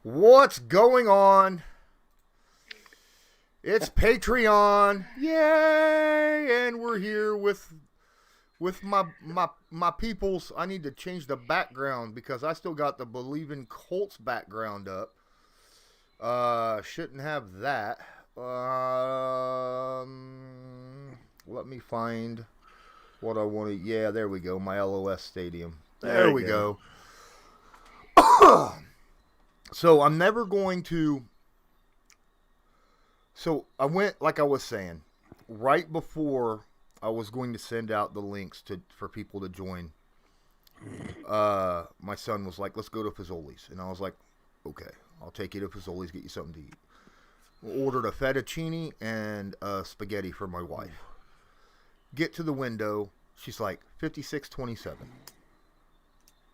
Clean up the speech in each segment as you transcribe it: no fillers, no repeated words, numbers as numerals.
What's going on? It's Patreon. Yay! And we're here with my peoples. I need to change the background because I still got the Believe in Colts background up. Shouldn't have that. Let me find what I want to. Yeah, there we go. My LOS Stadium. There we go. So I'm never going to. So I went, like I was saying, right before I was going to send out the links for people to join. My son was like, "Let's go to Fazoli's," and I was like, "Okay, I'll take you to Fazoli's, get you something to eat." Ordered a fettuccine and spaghetti for my wife. Get to the window, she's like, $56.27.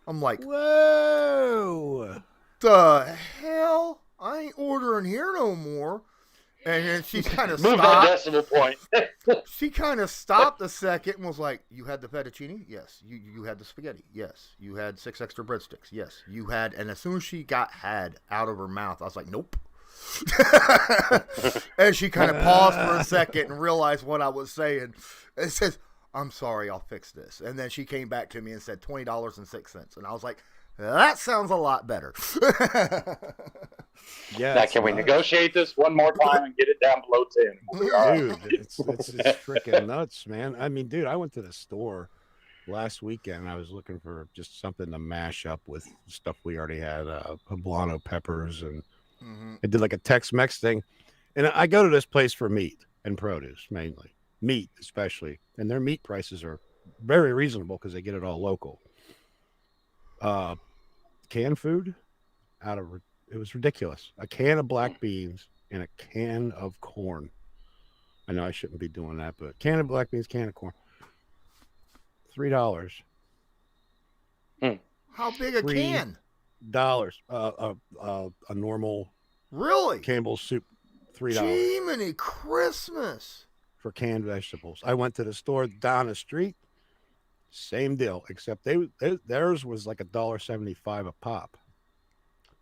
I'm like, whoa. The hell? I ain't ordering here no more. And then she kind of stopped. Move that decimal point. She kind of stopped a second and was like, "You had the fettuccine? Yes. You had the spaghetti? Yes. You had 6 extra breadsticks? Yes. You had." And as soon as she got "had" out of her mouth, I was like, "Nope." And she kind of paused for a second and realized what I was saying. It says, "I'm sorry, I'll fix this." And then she came back to me and said $20.06. And I was like, that sounds a lot better. Yeah. Now, can we negotiate this one more time and get it down below 10? Dude, it's freaking nuts, man. I mean, dude, I went to the store last weekend. I was looking for just something to mash up with stuff we already had, poblano peppers, and I did like a Tex-Mex thing. And I go to this place for meat and produce, mainly. Meat, especially. And their meat prices are very reasonable because they get it all local. Canned food it was ridiculous. A can of black beans and a can of corn. I know I shouldn't be doing that, but can of black beans, can of corn. $3. How big a can? $3. A normal really Campbell's soup, $3. Jiminy Christmas for canned vegetables. I went to the store down the street. Same deal, except theirs was like $1.75 a pop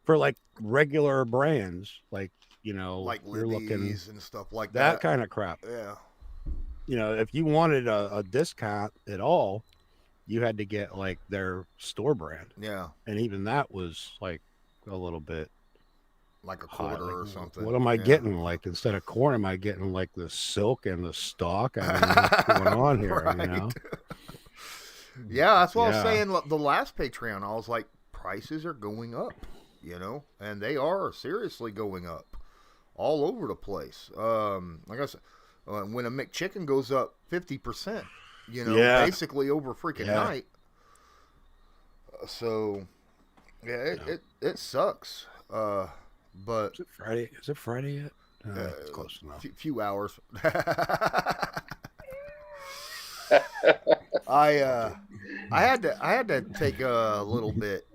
for like regular brands, like like you're looking and stuff like that kind of crap. Yeah, if you wanted a discount at all, you had to get like their store brand. Yeah, and even that was like a little bit like a quarter or something. What am I getting? Like instead of corn, am I getting like the silk and the stalk? I mean, what's going on here? Right. Yeah, that's what I was saying. The last Patreon, I was like, prices are going up, and they are seriously going up all over the place. Like I said, when a McChicken goes up 50%, basically over freaking night. So, yeah, it sucks. But is it Friday? Is it Friday yet? It's close enough. Few hours. I had to take a little bit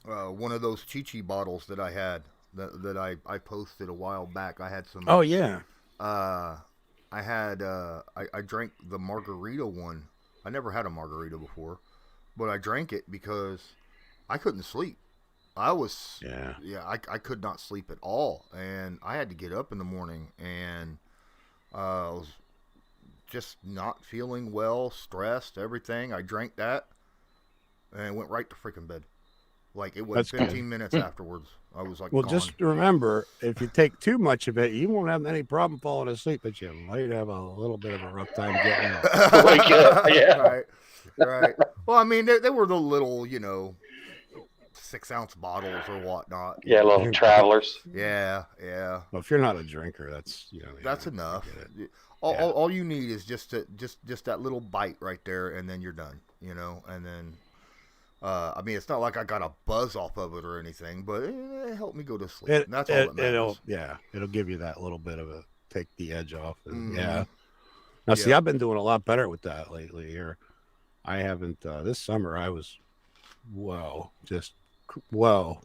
one of those Chi-Chi bottles that I had that I posted a while back. I had some. Oh yeah. I drank the margarita one. I never had a margarita before, but I drank it because I couldn't sleep. I could not sleep at all, and I had to get up in the morning, and I was just not feeling well, stressed, everything. I drank that and went right to freaking bed. Like it was 15 minutes afterwards. I was like, well, gone. Just remember, if you take too much of it, you won't have any problem falling asleep, but you might have a little bit of a rough time getting up. Yeah. Right. Well, I mean, they were the little, 6-ounce bottles or whatnot. Yeah, little travelers. Yeah. Well, if you're not a drinker, that's that's enough. All you need is just that little bite right there, and then you're done. And then, I mean, it's not like I got a buzz off of it or anything, but it helped me go to sleep. That's all that matters. It'll give you that little bit of a take the edge off. And, Now, see, I've been doing a lot better with that lately. Here, I haven't. This summer, I was, just whoa.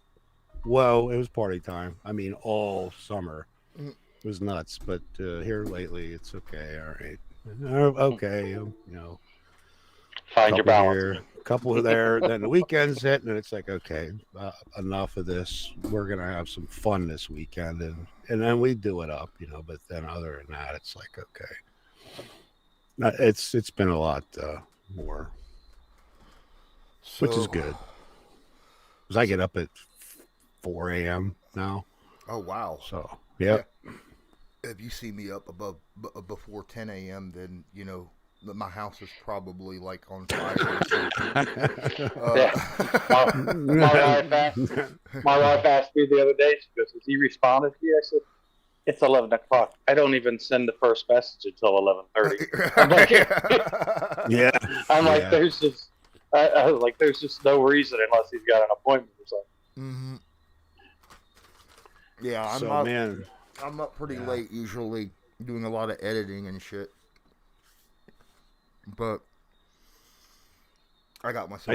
It was party time. I mean, all summer. It was nuts, but here lately it's okay. All right, okay. Find your balance. couple are there. Then the weekend's hit, and it's like, okay, enough of this. We're gonna have some fun this weekend, and then we do it up, But then other than that, it's like, okay, it's been a lot more, which is good. Because I get up at 4 a.m. now. Oh wow! So yeah. If you see me up above before 10 a.m., then my house is probably like on fire. My wife asked me the other day. She goes, "Has he responded to you?" I said, "It's 11 o'clock. I don't even send the first message until 11:30." I'm like, yeah. I'm like, there's just, I was like, there's just no reason unless he's got an appointment or something. Mm-hmm. Yeah, I'm up pretty late usually, doing a lot of editing and shit. But I got myself. I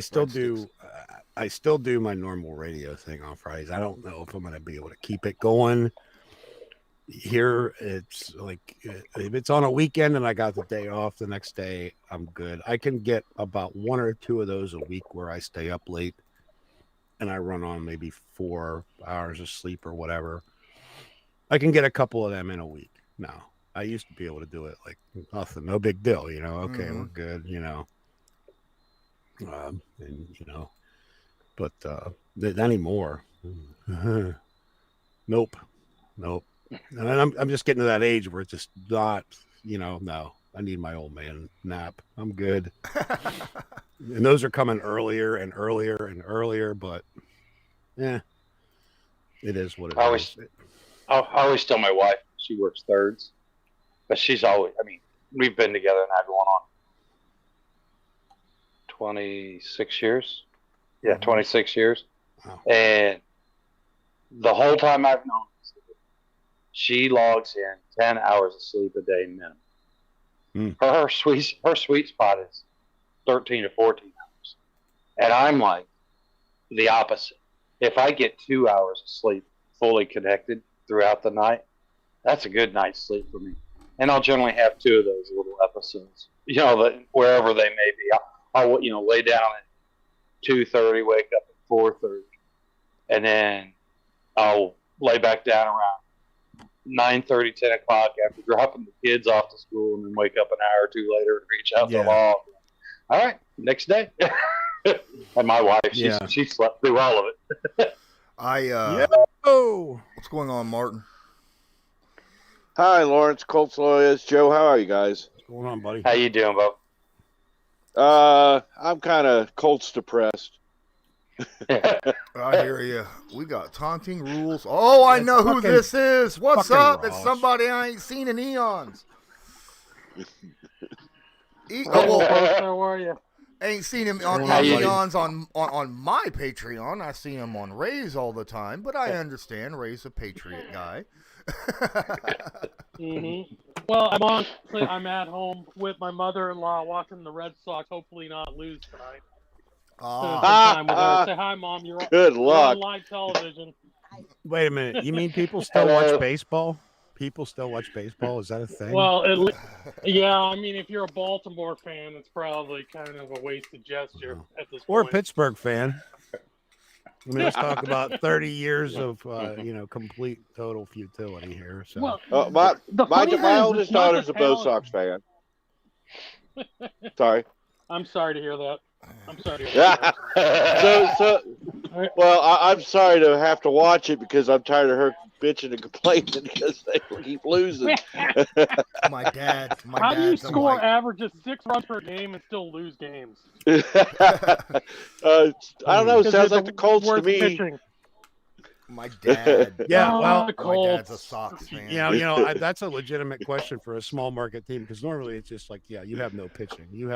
still do my normal radio thing on Fridays. I don't know if I'm going to be able to keep it going. Here, it's like if it's on a weekend and I got the day off the next day, I'm good. I can get about 1 or 2 of those a week where I stay up late and I run on maybe 4 hours of sleep or whatever. I can get a couple of them in a week now. I used to be able to do it like nothing, no big deal, Okay, we're good, but anymore, nope. And I'm just getting to that age where it's just not, no, I need my old man nap. I'm good. And those are coming earlier and earlier and earlier, but it is what it is. I always tell my wife she works thirds, but she's always, we've been together now going on 26 years. Yeah, 26 years. Wow. And the whole time I've known her, she logs in 10 hours of sleep a day minimum. Her sweet spot is 13 to 14 hours. And I'm like the opposite. If I get 2 hours of sleep fully connected throughout the night, that's a good night's sleep for me. And I'll generally have 2 of those little episodes, wherever they may be. I'll lay down at 2:30, wake up at 4:30, and then I'll lay back down around 9:30, 10 o'clock after dropping the kids off to school, and then wake up an hour or 2 later and reach out to them all. All right, next day. And my wife, she slept through all of it. What's going on, Martin? Hi, Lawrence, Colts Loyalist. Joe, how are you guys? What's going on, buddy? How you doing, Bo? I'm kind of Colts depressed. I hear you. We got taunting rules. Oh, I know who this is. What's up? Ross. It's somebody I ain't seen in eons. How are you? Ain't seen him on eons on my Patreon. I see him on Ray's all the time, but I understand Ray's a Patriot guy. Well, I'm at home with my mother-in-law watching the Red Sox hopefully not lose tonight. Say hi, Mom. You're on live television. Wait a minute. You mean people still watch baseball? People still watch baseball? Is that a thing? Well, if you're a Baltimore fan, it's probably kind of a wasted gesture at this point. Or a Pittsburgh fan. Let's talk about 30 years of complete total futility here. So, my oldest daughter's a Bo Sox fan. Sorry. I'm sorry to hear that. I'm sorry to hear that. Well, I'm sorry to have to watch it because I'm tired of her bitching and complaining because they keep losing. My dad. How do you score averages 6 runs per game and still lose games? I don't know. It sounds like the Colts to me. Pitching. My dad. My dad's a Sox fan. That's a legitimate question for a small market team because normally it's just like, you have no pitching. You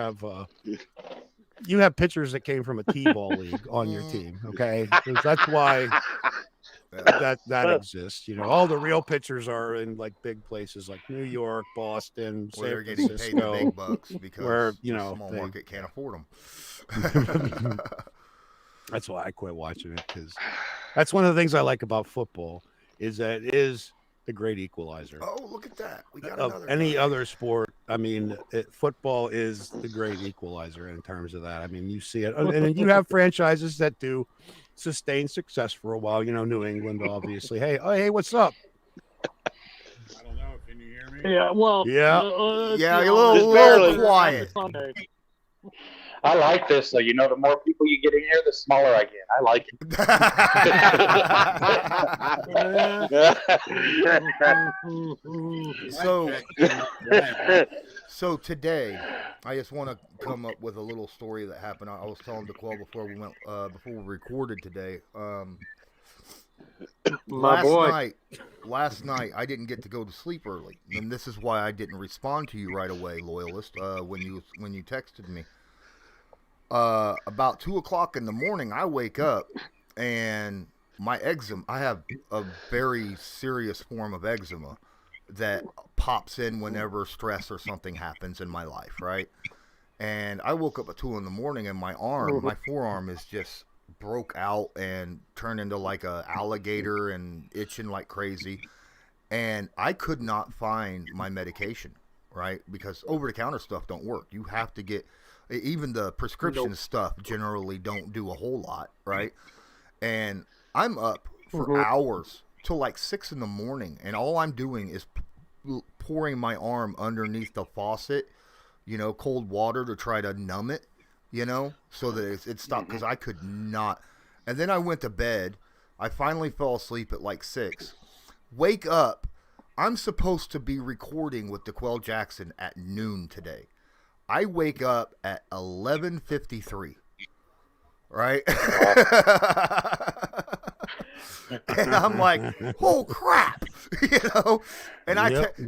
have pitchers that came from a T-ball league on your team. Okay, that's why that exists. All the real pitchers are in like big places like New York, Boston, San Francisco, getting paid the big bucks because where the small market can't afford them. That's why I quit watching it because that's one of the things I like about football is that it is the great equalizer. Oh, look at that! We got another. Any other sport, I mean, football is the great equalizer in terms of that. I mean, you see it, and you have franchises that do sustain success for a while. You know, New England, obviously. Hey, what's up? I don't know. Can you hear me? Yeah, well, Yeah. Yeah, you're a Just little barely. quiet. I like this, though. You know, the more people you get in here, the smaller I get. I like it. So today, I just want to come up with a little story that happened. I was telling DeQuell before we recorded today. Last night I didn't get to go to sleep early, and this is why I didn't respond to you right away, Loyalist. When you texted me. About 2:00 in the morning, I wake up and my eczema. I have a very serious form of eczema that pops in whenever stress or something happens in my life, right? And I woke up at 2 in the morning, and my forearm is just broke out and turned into like a alligator and itching like crazy. And I could not find my medication, right? Because over-the-counter stuff don't work. You have to get. Even the prescription stuff generally don't do a whole lot, right? And I'm up for hours till like 6 in the morning, and all I'm doing is pouring my arm underneath the faucet, cold water to try to numb it, so that it stopped, because I could not. And then I went to bed. I finally fell asleep at like 6. Wake up. I'm supposed to be recording with DeQuell Jackson at noon today. I wake up at 11:53, right? And I'm like, "Oh crap!" And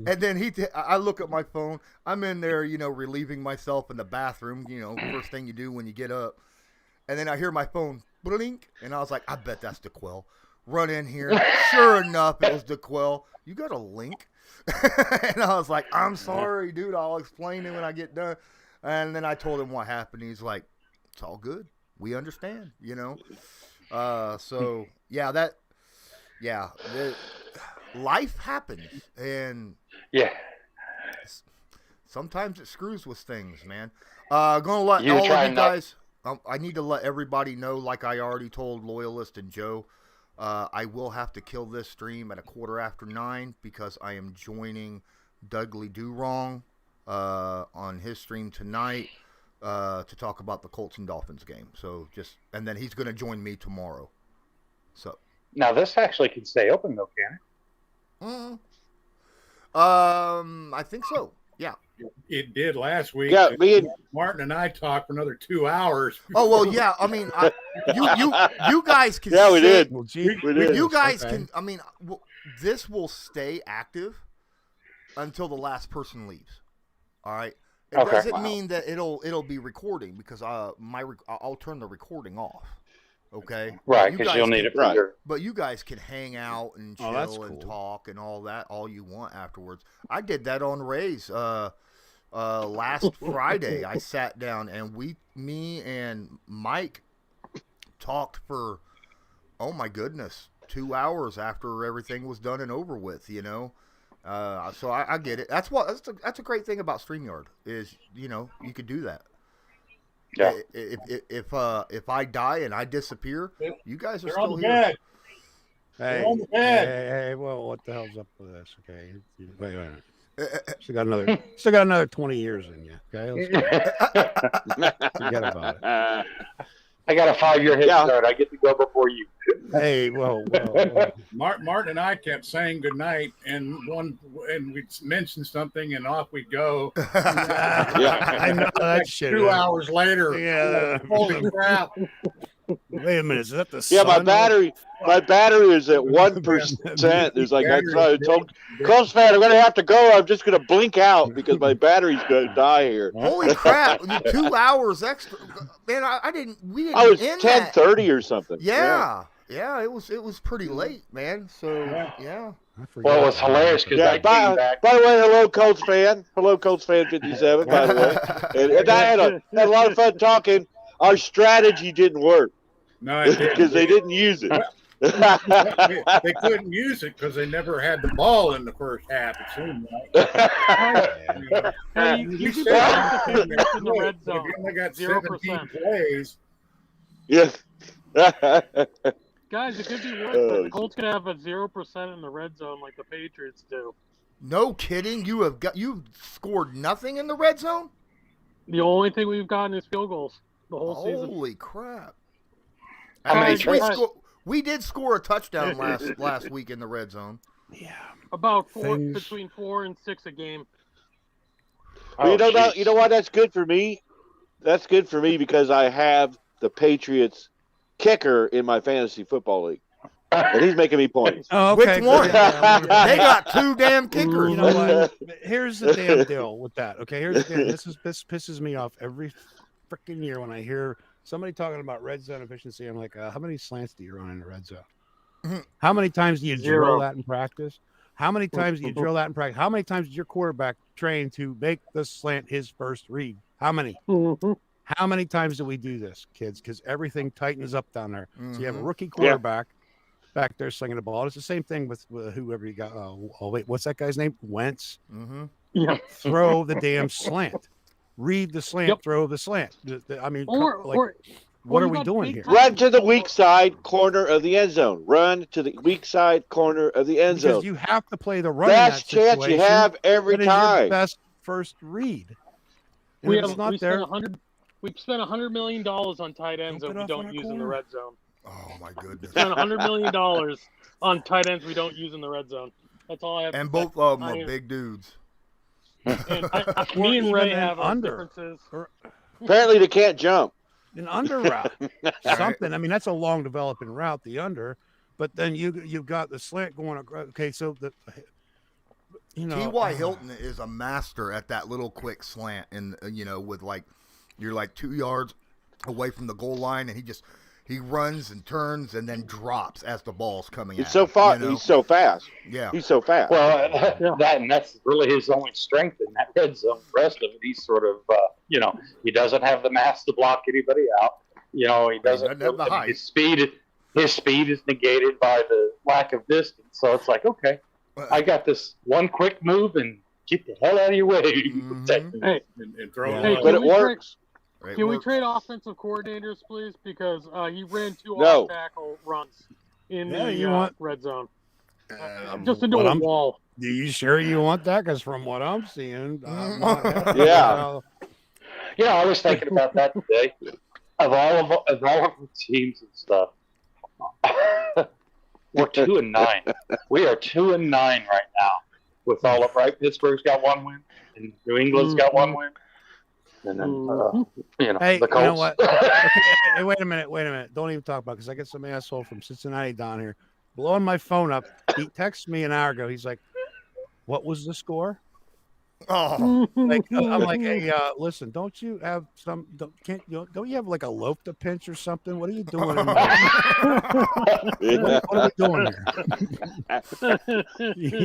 and then I look at my phone. I'm in there, relieving myself in the bathroom. First thing you do when you get up. And then I hear my phone blink, and I was like, "I bet that's DeQuell." Run in here. Sure enough, it was DeQuell. You got a link? And I was like, I'm sorry, dude. I'll explain it when I get done. And then I told him what happened. He's like, it's all good. We understand, So, life happens. And sometimes it screws with things, man. Gonna let all of you guys, I need to let everybody know, like I already told Loyalist and Joe, I will have to kill this stream at 9:15 because I am joining Dudley Do Wrong on his stream tonight to talk about the Colts and Dolphins game. So and then he's going to join me tomorrow. So now this actually can stay open though, can it? I think so. Yeah. It did last week. Yeah, Martin and I talked for another 2 hours. Oh well, yeah. I mean, you guys can. Yeah, we did. Well, gee, we did. You guys can. I mean, this will stay active until the last person leaves. All right. It doesn't mean that it'll be recording, because I'll turn the recording off. Okay. Right, because you'll need it for your. But you guys can hang out and chill and talk and all that all you want afterwards. I did that on Ray's last Friday. I sat down and me and Mike talked for, oh my goodness, 2 hours after everything was done and over with. So I get it. That's a great thing about StreamYard is you could do that. Yeah. If I die and I disappear, you guys are still here. Hey, well, what the hell's up with this? Okay, wait a minute. Still got another 20 years in you. Okay, forget about it. I got a 5-year head start. I get to go before you. Hey, well. Martin and I kept saying goodnight, and we'd mention something, and off we'd go. I know that shit. 2 hours later. Yeah. Holy crap. Wait a minute, is that the sun? Yeah, my battery is at 1%. There's like I told Colts fan, I'm gonna have to go. I'm just gonna blink out because my battery's gonna die here. Holy crap! 2 hours extra, man. We didn't. I was 10:30 or something. Yeah, it was pretty late, man. So yeah. Well, it was hilarious because I came back. By the way, hello Colts fan 57. By the way, and I had a lot of fun talking. Our strategy didn't work. No, it didn't. Because they didn't use it. They couldn't use it because they never had the ball in the first half. It seemed like. Hey, you can beat the Patriots in the red zone. You only got 0%. 17 plays. Yes. Guys, it could be worse. The Colts could have a 0% in the red zone like the Patriots do. No kidding. You've scored nothing in the red zone? The only thing we've gotten is field goals the whole season. Holy crap. How many We did score a touchdown last week in the red zone. Yeah. About between 4 and 6 a game. Well, you know what? That's good for me. That's good for me because I have the Patriots kicker in my fantasy football league, and he's making me points. Oh, okay. Which one? They got 2 damn kickers. You know what? Here's the damn deal with that. Okay, here's the deal. This pisses me off every freaking year when I hear somebody talking about red zone efficiency. I'm like, how many slants do you run in the red zone? Mhm. How many times do you 0. drill that in practice? How many times do you drill that in practice? How many times did your quarterback train to make the slant his first read? How many? Mm-hmm. How many times do we do this, kids? Because everything tightens up down there. Mm-hmm. So you have a rookie quarterback back there slinging the ball. It's the same thing with whoever you got. Wait, what's that guy's name? Wentz. Mm-hmm. Yeah. Throw the damn slant. Read the slant. Yep. Throw the slant. I mean, you what are we got doing big here? time- Run to the weak side corner of the end zone. Run to the weak side corner of the end Because zone. you have to play the run. Best in that chance you situation. have every That is your time. best first read. And We if it's not there. We've spent $100 million on tight ends Dump that it we off don't in a use in the corner. red zone. Oh, my goodness. Spent $100 million on tight ends we don't use in the red zone. That's all I have. And to say. both of them I are am- big dudes. And Or me and even Ray an have our under. differences. Apparently, they can't jump. An under route, something. I mean, that's a long developing route, the under. But then you've got the slant going. Okay, so T.Y. Hilton is a master at that little quick slant, and with you're like 2 yards away from the goal line, and he runs and turns and then drops as the ball's coming He's at so him, far. He's so fast. Yeah. He's so fast. Well, that's really his only strength in that red zone. The rest of it, he's sort of, he doesn't have the mass to block anybody out. He doesn't have the height. His speed is negated by the lack of distance. So it's like, okay, I got this one quick move and get the hell out of your way. Mhm. Hey, And throw Hey, it. but it works. can we trade offensive coordinators, please? Because he ran 2 No. off-tackle runs in Yeah, the you want- red zone. Just into what a I'm- wall. Do you sure you want that? Because from what I'm seeing, Yeah. I was thinking about that today. Of all of the teams and stuff, we're 2-9. We are 2-9 right now. With all of Pittsburgh's got 1 win, and New England's got 1 win, and then Hey, the Colts. you know what? Okay, hey, wait a minute. Don't even talk about it because I got some asshole from Cincinnati down here blowing my phone up. He texted me an hour ago. He's like, "What was the score?" Oh, Like I'm like, "Hey, listen, don't you have some? Don't you have like a loaf to pinch or something? What are you doing? In there? Yeah. What are we doing here?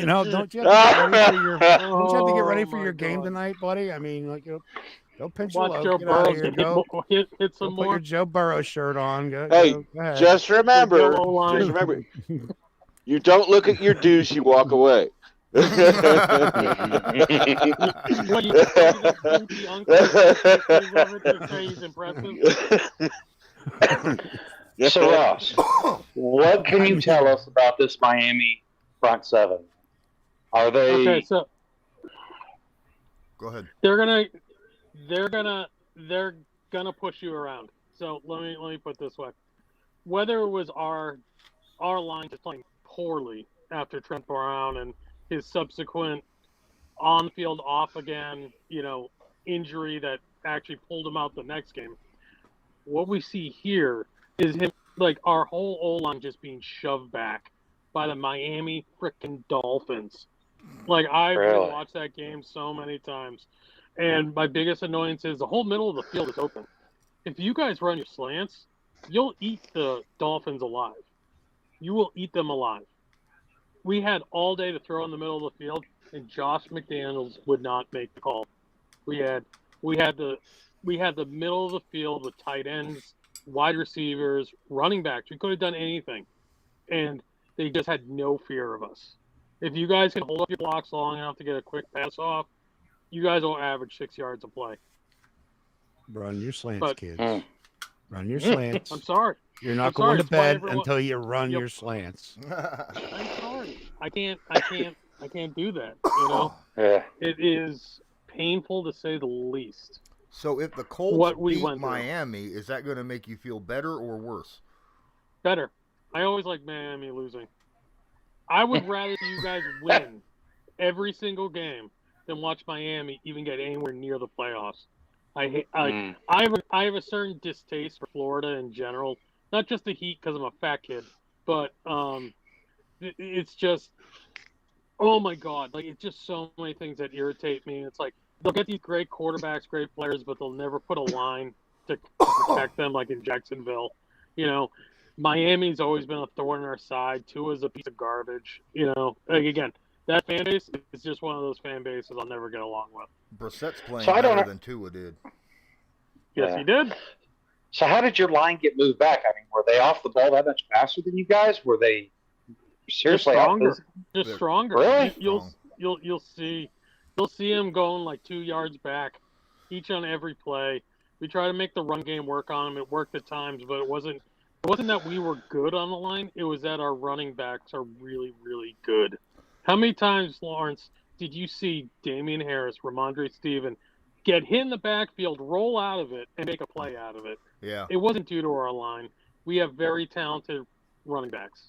Don't you have to get ready for your don't you have to get ready for Oh, your my game God. tonight, buddy? I mean, go pinch your Watch loaf. Joe Get out of Burrow here. Go hit some put your more. Joe Burrow shirt on. Go ahead. Just remember, Joe O-line. you don't look at your dues, you walk away. What, you think the goofy uncle to say he's impressive? So Ross, what can you tell us about this Miami front seven? Are they? Okay, so go ahead. they're gonna push you around. So let me put it this way: whether it was our line just playing poorly after Trent Brown and his subsequent on-field off again, injury that actually pulled him out the next game. What we see here is him, like our whole O-line just being shoved back by the Miami freaking Dolphins. Like I've Really? watched that game so many times, and my biggest annoyance is the whole middle of the field is open. If you guys run your slants, you'll eat the Dolphins alive. You will eat them alive. We had all day to throw in the middle of the field, and Josh McDaniels would not make the call. We had the middle of the field with tight ends, wide receivers, running backs. We could have done anything, and they just had no fear of us. If you guys can hold up your blocks long enough to get a quick pass off, you guys will average 6 yards a play. Run your slants, kids. Run your slants. I'm sorry. You're not going to bed until you run your slants. I'm sorry. I can't do that. You know, it is painful to say the least. So if the Colts beat Miami, is that going to make you feel better or worse? Better. I always like Miami losing. I would rather see you guys win every single game than watch Miami even get anywhere near the playoffs. I have a certain distaste for Florida in general. Not just the Heat because I'm a fat kid, but it's just, oh my God, like it's just so many things that irritate me. It's like they'll get these great quarterbacks, great players, but they'll never put a line to protect them like in Jacksonville. You know, Miami's always been a thorn in our side. Tua's a piece of garbage. You know, like again, that fan base is just one of those fan bases I'll never get along with. Brissett's playing better than Tua did. Yes, he did. So how did your line get moved back? I mean, were they off the ball that much faster than you guys? Were they seriously just stronger? Really? You'll see them going like 2 yards back, each on every play. We try to make the run game work on them. It worked at times, but it wasn't that we were good on the line. It was that our running backs are really, really good. How many times, Lawrence, did you see Damian Harris, Ramondre Stevenson get hit in the backfield, roll out of it, and make a play out of it? Yeah. It wasn't due to our line. We have very talented running backs.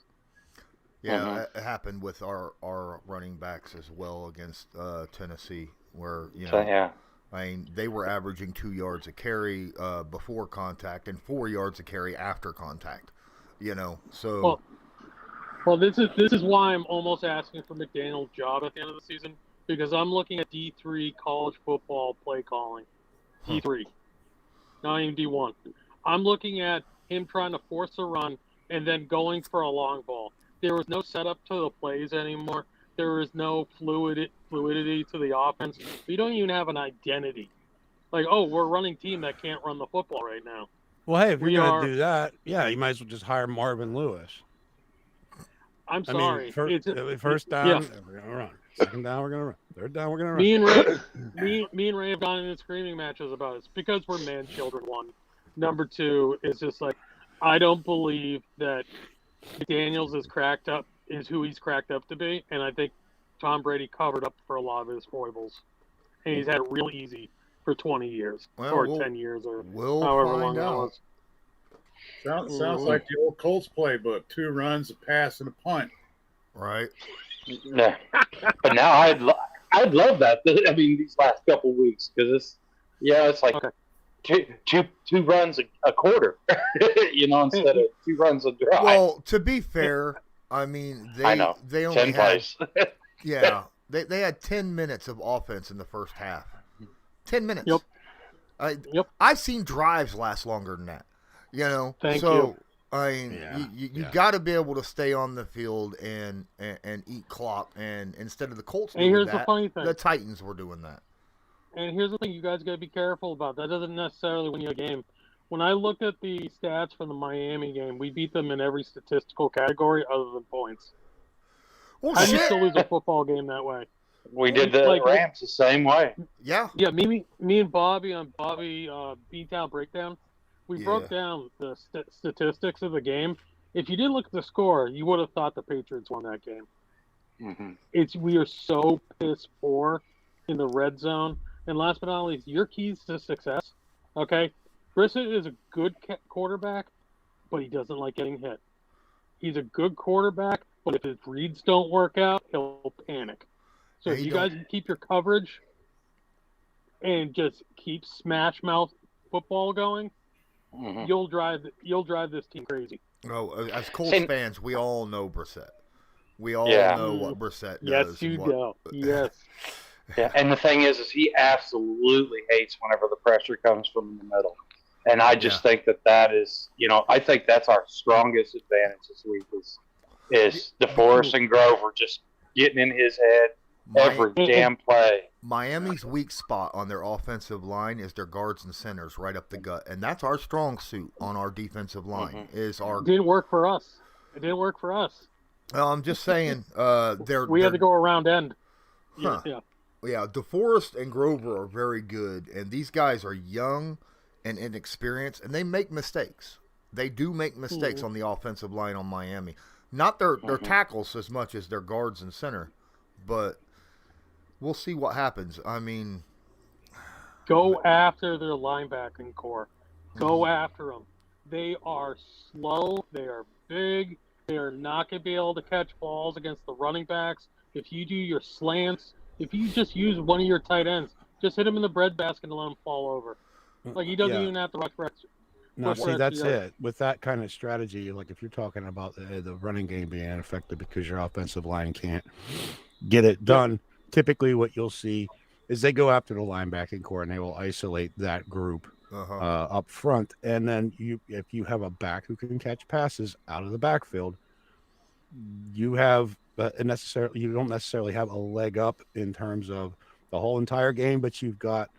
Yeah, it happened with our running backs as well against Tennessee, where, you know, I mean, they were averaging 2 yards a carry before contact and 4 yards a carry after contact, you know, so. Well, this is why I'm almost asking for McDaniel's job at the end of the season, because I'm looking at D3 college football play calling. D3. Not even D1. I'm looking at him trying to force a run and then going for a long ball. There was no setup to the plays anymore. There is no fluidity to the offense. We don't even have an identity. Like, oh, we're a running team that can't run the football right now. Well, hey, if you're going to do that, yeah, you might as well just hire Marvin Lewis. I'm sorry. First down, we're going to run. Second down, we're going to run. Third down, we're going to run. Me and Ray have gone into screaming matches about it. It's because we're man-children, one. Number two, it's just like, I don't believe that McDaniels is who he's cracked up to be, and I think Tom Brady covered up for a lot of his foibles. And he's had it real easy for 20 years, or 10 years, or however long that was. Sounds like the old Colts playbook: 2 runs, a pass, and a punt. Right. Yeah. But now I'd love that. I mean, these last couple of weeks, because it's like two runs a quarter, you know, instead of 2 runs a drive. Well, to be fair, I mean, they only 10 plays. They had 10 minutes of offense in the first half. 10 minutes. Yep. I've seen drives last longer than that. You know, Thank you. I mean, you got to be able to stay on the field and eat clock. And instead of the Colts doing the funny thing. The Titans were doing that. And here's the thing: you guys got to be careful about. That doesn't necessarily win you a game. When I looked at the stats from the Miami game, we beat them in every statistical category other than points. Well, I used to lose a football game that way. We did the Rams the same way. Yeah. Yeah, me and Bobby on B-Town Breakdown, we broke down the statistics of the game. If you didn't look at the score, you would have thought the Patriots won that game. Mm-hmm. We are so piss poor in the red zone. And last but not least, your keys to success, okay? Brissett is a good quarterback, but he doesn't like getting hit. He's a good quarterback, but if his reads don't work out, he'll panic. So if you guys can keep your coverage and just keep smash mouth football going, you'll drive this team crazy. Oh, as Colts fans, we all know Brissett. We all know what Brissett does. Yes, you do. Yes. Yeah, and the thing is he absolutely hates whenever the pressure comes from the middle. And I just think that is, you know, I think that's our strongest advantage this week is DeForest and Grover just getting in his head every damn play. Miami's weak spot on their offensive line is their guards and centers right up the gut, and that's our strong suit on our defensive line. Is our didn't work for us. It didn't work for us. I'm just saying, we had to go around end. Huh. Yeah, DeForest and Grover are very good, and these guys are young and inexperienced, and they make mistakes. They do make mistakes on the offensive line on Miami. Not their tackles as much as their guards and center, but we'll see what happens. I mean, go after their linebacking core. Go after them. They are slow. They are big. They are not going to be able to catch balls against the running backs. If you do your slants, if you just use one of your tight ends, just hit him in the breadbasket and let him fall over. Like, he doesn't even have to rush for extra. No, see, that's it. With that kind of strategy, like if you're talking about the running game being ineffective because your offensive line can't get it done, typically what you'll see is they go after the linebacking core and they will isolate that group up front. And then if you have a back who can catch passes out of the backfield, you have you don't necessarily have a leg up in terms of the whole entire game, but you've got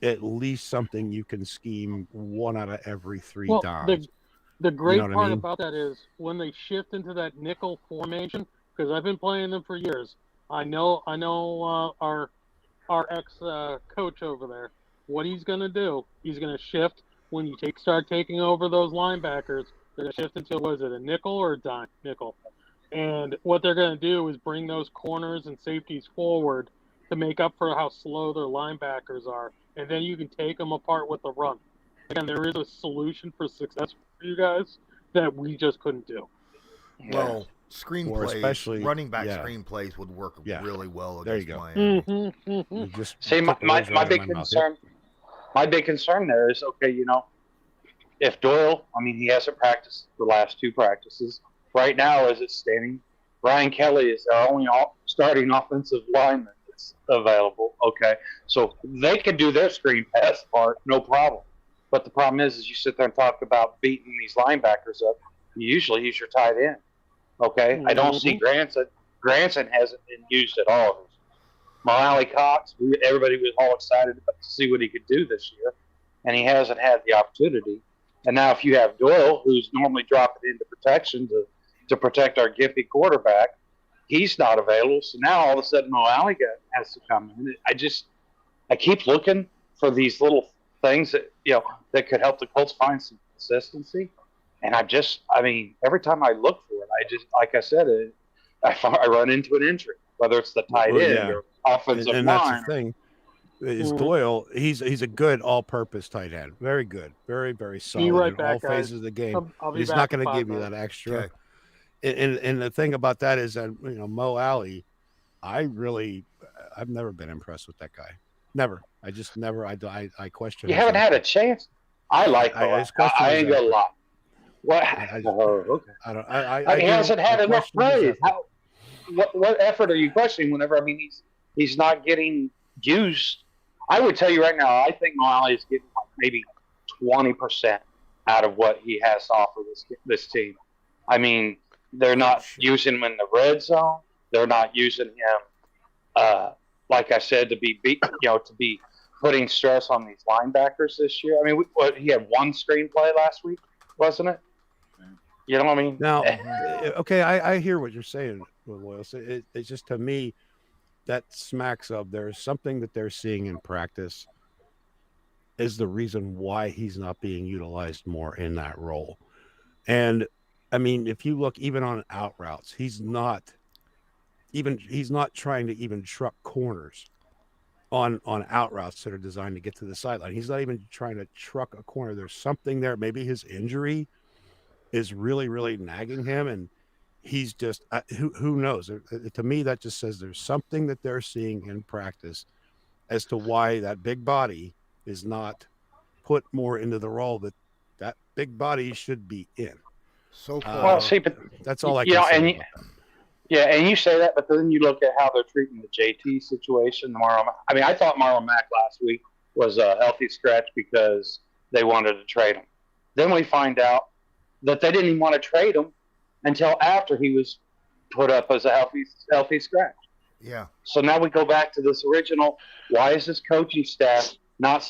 at least something you can scheme 1 out of every 3 downs. The great part about that is when they shift into that nickel formation, because I've been playing them for years. I know our ex coach over there. What he's going to do, he's going to shift when you start taking over those linebackers. They're going to shift into, was it a nickel or a dime? Nickel. And what they're going to do is bring those corners and safeties forward to make up for how slow their linebackers are. And then you can take them apart with the run. Again, there is a solution for success for you guys that we just couldn't do. Well, screenplays, running back screenplays would work really well against Miami. See, my big concern, there is, okay, if Doyle, he hasn't practiced the last 2 practices. Right now, as it's standing, Brian Kelly is our only starting offensive lineman that's available. Okay, so they can do their screen pass part, no problem. But the problem is you sit there and talk about beating these linebackers up. You usually use your tight end. Okay, I don't see Granson. Granson hasn't been used at all. Morale Cox, everybody was all excited to see what he could do this year, and he hasn't had the opportunity. And now if you have Doyle, who's normally dropping into protection to protect our gimpy quarterback, he's not available. So now all of a sudden Morale has to come in. I keep looking for these little things that that could help the Colts find some consistency. And every time I look for it, like I said, I run into an injury, whether it's the tight end or offensive line. And that's the thing. Is Doyle, he's a good all-purpose tight end. Very good. Very, very solid in all phases of the game. He's not going to give you that extra. Okay. And the thing about that is that, Mo Alley, I've never been impressed with that guy. Never. I just never. I question. You haven't had a chance. I like Mo. I ain't gonna lie. What? Okay. He hasn't had enough praise. What effort are you questioning? Whenever he's not getting used. I would tell you right now, I think Morale is getting maybe 20% out of what he has to offer this team. They're not using him in the red zone. They're not using him, like I said, to be putting stress on these linebackers this year. He had 1 screenplay last week, wasn't it? You know what I mean? Now, okay, I hear what you're saying, Loyalist. It's just, to me, that smacks of there's something that they're seeing in practice is the reason why he's not being utilized more in that role. And if you look even on out routes, he's not trying to even truck corners on out routes that are designed to get to the sideline. He's not even trying to truck a corner. There's something there. Maybe his injury is really, really nagging him, and he's just who knows. To me, that just says there's something that they're seeing in practice as to why that big body is not put more into the role that big body should be in. So but that's all I can say about that. Yeah, and you say that, but then you look at how they're treating the JT situation. I thought Marlon Mack last week was a healthy scratch because they wanted to trade him. Then we find out that they didn't even want to trade him until after he was put up as a healthy scratch. Yeah. So now we go back to this original, why is this coaching staff not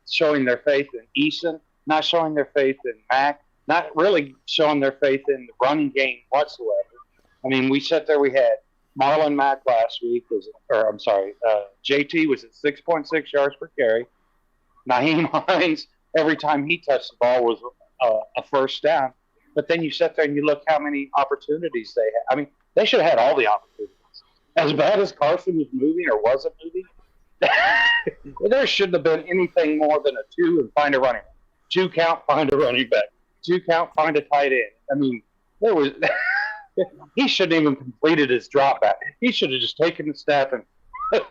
showing their faith in Eason, not showing their faith in Mack, not really showing their faith in the running game whatsoever. I mean, we sat there. We had Marlon Mack last week JT was at 6.6 yards per carry. Nyheim Hines, every time he touched the ball was a first down. But then you sit there and you look how many opportunities they had. I mean, they should have had all the opportunities. As bad as Carson was moving or wasn't moving, there shouldn't have been anything more than a 2 and find a running back. 2 count, find a running back. 2 count, find a tight end. I mean, there was he shouldn't even completed his drop back. He should have just taken the snap and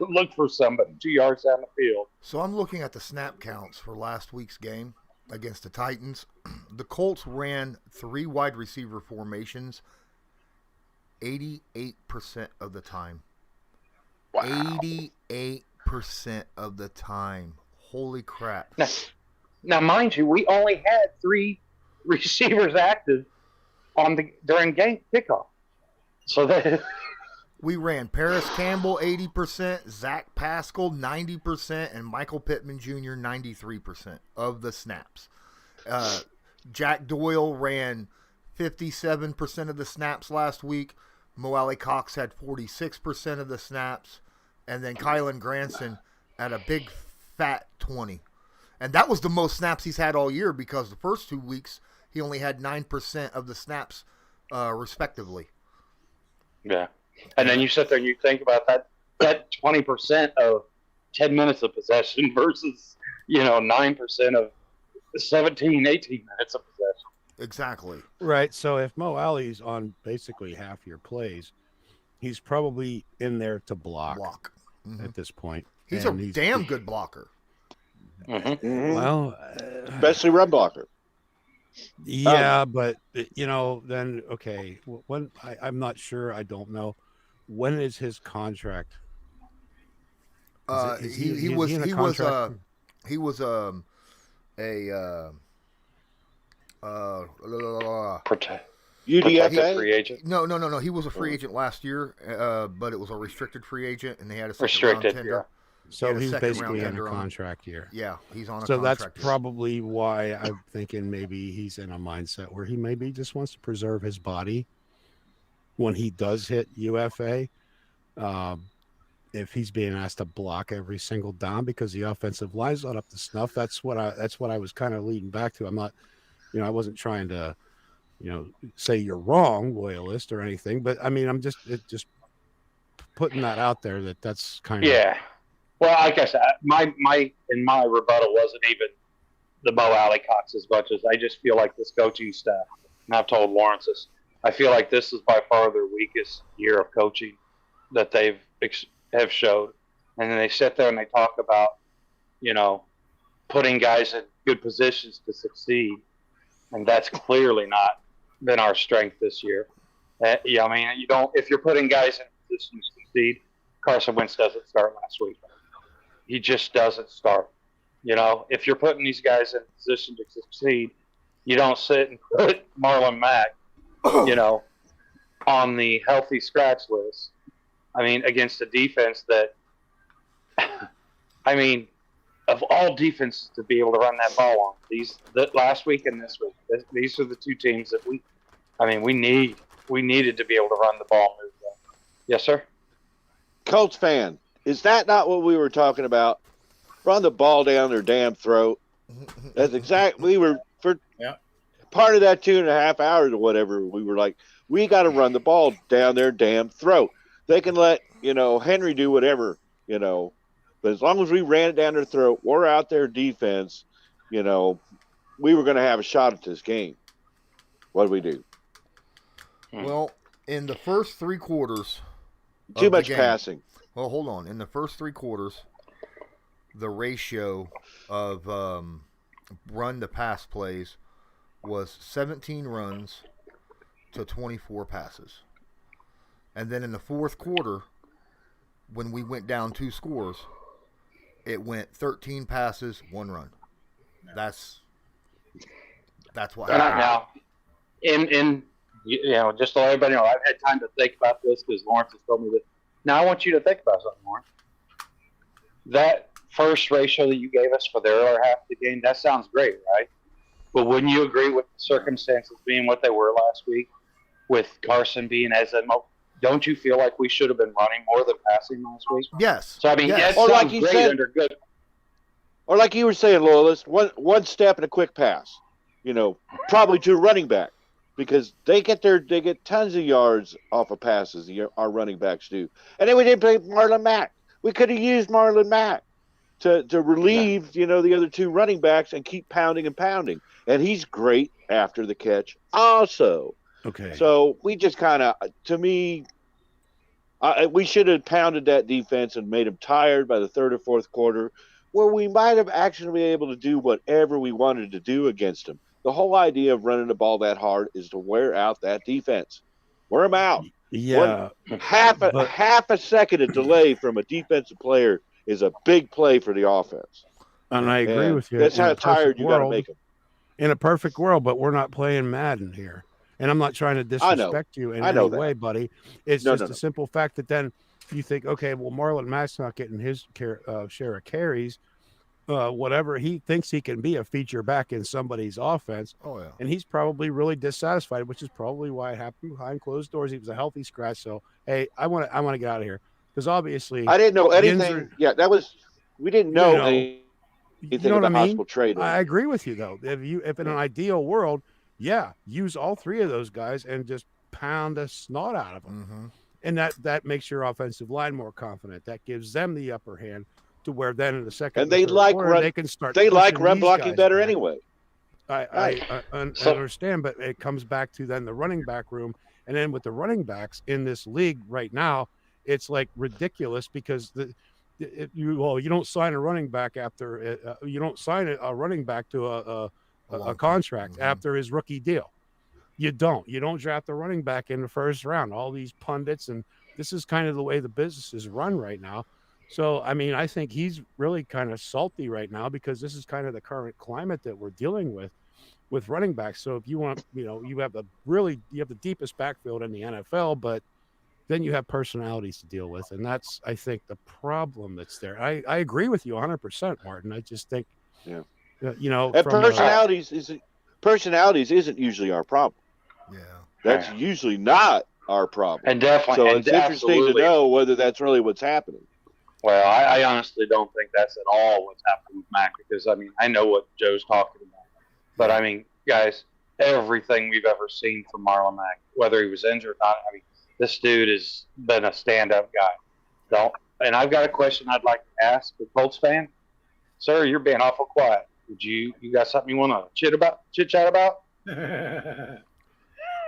looked for somebody 2 yards down the field. So I'm looking at the snap counts for last week's game against the Titans. The Colts ran 3 wide receiver formations 88% of the time. Wow. 88% of the time. Holy crap. Now, mind you, we only had 3 receivers active during game kickoff. So that we ran Paris Campbell 80%, Zach Pascal 90%, and Michael Pittman Jr. 93% of the snaps. Jack Doyle ran 57% of the snaps last week. Mo Alley Cox had 46% of the snaps, and then Kylan Granson had a big fat 20. And that was the most snaps he's had all year because the first 2 weeks he only had 9% of the snaps, respectively. Yeah, and then you sit there and you think about that 20% of 10 minutes of possession versus 9% of 17, 18 minutes of possession. Exactly. Right. So if Mo Alley's on basically half your plays, he's probably in there to block. At this point. He's a damn good blocker. Mm-hmm. Well, especially run blocker. Yeah, but then okay. When I'm not sure. I don't know. When is his contract? He was UDFA. Free agent? No. He was a free agent last year, but it was a restricted free agent, and they had a restricted tender. Yeah. So he's basically in a contract year. Yeah, he's on a so contract. So that's probably why I'm thinking maybe he's in a mindset where he maybe just wants to preserve his body when he does hit UFA. If he's being asked to block every single down because the offensive line's not up to snuff, that's what I was kind of leading back to. I'm not, I wasn't trying to, say you're wrong, Loyalist, or anything, but I mean, I'm just putting that out there that's kind of. Yeah. Well, like I said, my rebuttal wasn't even the Mo Alley Cox as much as I just feel like this coaching staff, and I've told Lawrence this, I feel like this is by far their weakest year of coaching that they've have showed. And then they sit there and they talk about, putting guys in good positions to succeed. And that's clearly not been our strength this year. I mean, if you're putting guys in position to succeed, Carson Wentz doesn't start last week. He just doesn't start. If you're putting these guys in position to succeed, you don't sit and put Marlon Mack, on the healthy scratch list. I mean, against a defense that, of all defenses to be able to run that ball on, last week and this week, these are the 2 teams that we needed to be able to run the ball. Yes, sir? Colts fan, is that not what we were talking about? Run the ball down their damn throat. That's exactly, we were, for part of that 2.5 hours or whatever, we were like, we got to run the ball down their damn throat. They can let, Henry do whatever, but as long as we ran it down their throat, we're out there defense, we were going to have a shot at this game. What did we do? Well, in the first 3 quarters, too much passing. Well, hold on. In the first 3 quarters, the ratio of run to pass plays was 17 runs to 24 passes. And then in the fourth quarter, when we went down 2 scores, it went 13 passes, 1 run. That's what happened. Now, just to let everybody know, I've had time to think about this because Lawrence has told me this. Now I want you to think about something, Lawrence. That first ratio that you gave us for the earlier half of the game, that sounds great, right? But wouldn't you agree with the circumstances being what they were last week, with Carson being as a don't you feel like we should have been running more than passing last week? Yes. So I mean, yes. that sounds like great said, under good. Or like you were saying, Loyalist, one step and a quick pass. Probably to a running back, because they get tons of yards off of passes. Our running backs do, and then we didn't play Marlon Mack. We could have used Marlon Mack to relieve the other two running backs and keep pounding and pounding. And he's great after the catch also. Okay. So we just kind of, to me, we should have pounded that defense and made them tired by the third or fourth quarter, where we might have actually been able to do whatever we wanted to do against them. The whole idea of running the ball that hard is to wear out that defense. Wear them out. Yeah. Half a second of delay from a defensive player is a big play for the offense. And I agree with you. That's how tired you got to make them. In a perfect world, but we're not playing Madden here. And I'm not trying to disrespect you in any way, buddy. It's just a simple fact that then you think, okay, well, Marlon Mack's not getting his share of carries. Whatever, he thinks he can be a feature back in somebody's offense. Oh, yeah. And he's probably really dissatisfied, which is probably why it happened behind closed doors. He was a healthy scratch. So, hey, I want to get out of here. Because obviously, I didn't know anything. We didn't know anything about the possible trade. I agree with you, though. If in an ideal world, use all three of those guys and just pound the snot out of them. Mm-hmm. And that makes your offensive line more confident. That gives them the upper hand to where then in the second and they like quarter, they can start. They like run blocking better anyway. I understand, but it comes back to then the running back room, and then with the running backs in this league right now, it's like ridiculous because you don't sign a running back after you don't sign a running back to a contract after his rookie deal. You don't draft a running back in the first round. All these pundits, and this is kind of the way the business is run right now. So, I mean, I think he's really kind of salty right now because this is kind of the current climate that we're dealing with running backs. So if you want, you have the deepest backfield in the NFL, but then you have personalities to deal with. And that's, I think, the problem that's there. I agree with you 100%, Martin. I just think, and personalities isn't usually our problem. Yeah. That's usually not our problem. And definitely. So it's interesting to know whether that's really what's happening. Well, I honestly don't think that's at all what's happening with Mac because, I mean, I know what Joe's talking about. But, I mean, guys, everything we've ever seen from Marlon Mack, whether he was injured or not, I mean, this dude has been a stand-up guy. And I've got a question I'd like to ask the Colts fan. Sir, you're being awful quiet. You got something you want to chit-chat about?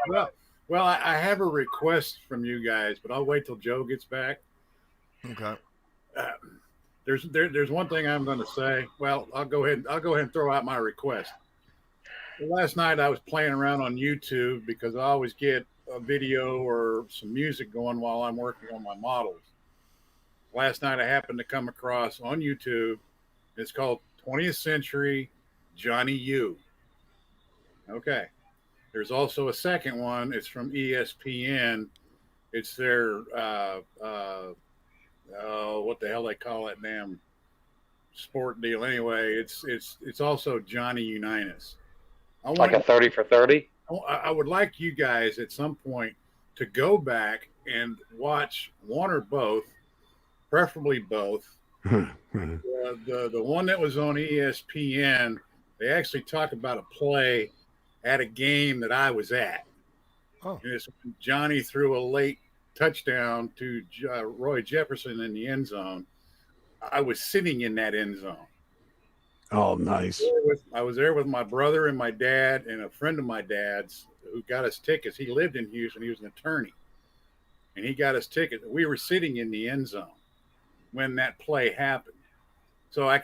Well, I have a request from you guys, but I'll wait till Joe gets back. Okay. There's one thing I'm going to say. Well, I'll go ahead and throw out my request. Last night I was playing around on YouTube because I always get a video or some music going while I'm working on my models. Last night I happened to come across on YouTube. It's called 20th Century Johnny U. Okay. There's also a second one. It's from ESPN. It's their what the hell they call that damn sport deal anyway. It's also Johnny Unitas. Like a 30 for 30? I would like you guys at some point to go back and watch one or both, preferably both. The one that was on ESPN, they actually talk about a play at a game that I was at. Oh. And it's when Johnny threw a late touchdown to Roy Jefferson in the end zone. I was sitting in that end zone. Oh, nice. I was there with my brother and my dad and a friend of my dad's who got us tickets. He lived in Houston. He was an attorney. And he got us tickets. We were sitting in the end zone when that play happened. So I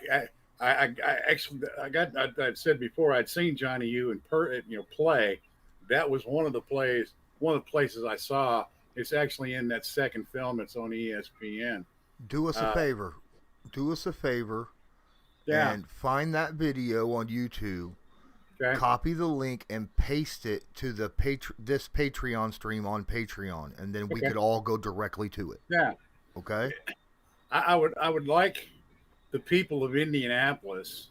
said before I'd seen Johnny U play. That was one of the places I saw. It's actually in that second film. It's on ESPN. Do us a favor. Yeah. And find that video on YouTube. Okay. Copy the link and paste it to the this Patreon stream on Patreon, and then we could all go directly to it. Yeah. Okay. I would like the people of Indianapolis.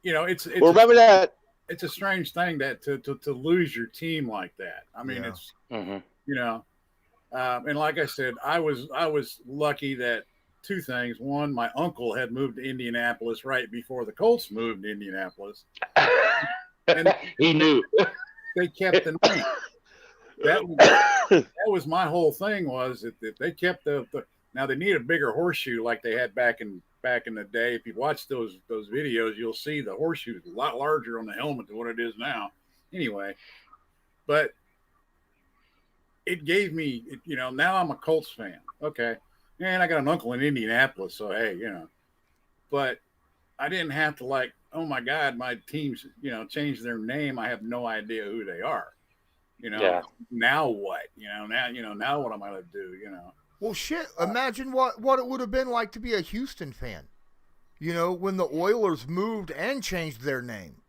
it's well, remember that. It's a strange thing that to lose your team like that. I mean, it's and like I said, I was lucky that two things. One, my uncle had moved to Indianapolis right before the Colts moved to Indianapolis, and he knew they kept the name. That was my whole thing, was that they kept the now they need a bigger horseshoe like they had back in the day. If you watch those videos, you'll see the horseshoe is a lot larger on the helmet than what it is now. Anyway, but it gave me, now I'm a Colts fan. Okay. And I got an uncle in Indianapolis, so hey, but I didn't have to oh my God, my team's, changed their name. I have no idea who they are. Now what? Now what am I going to do? Well, shit. Imagine what it would have been like to be a Houston fan. When the Oilers moved and changed their name.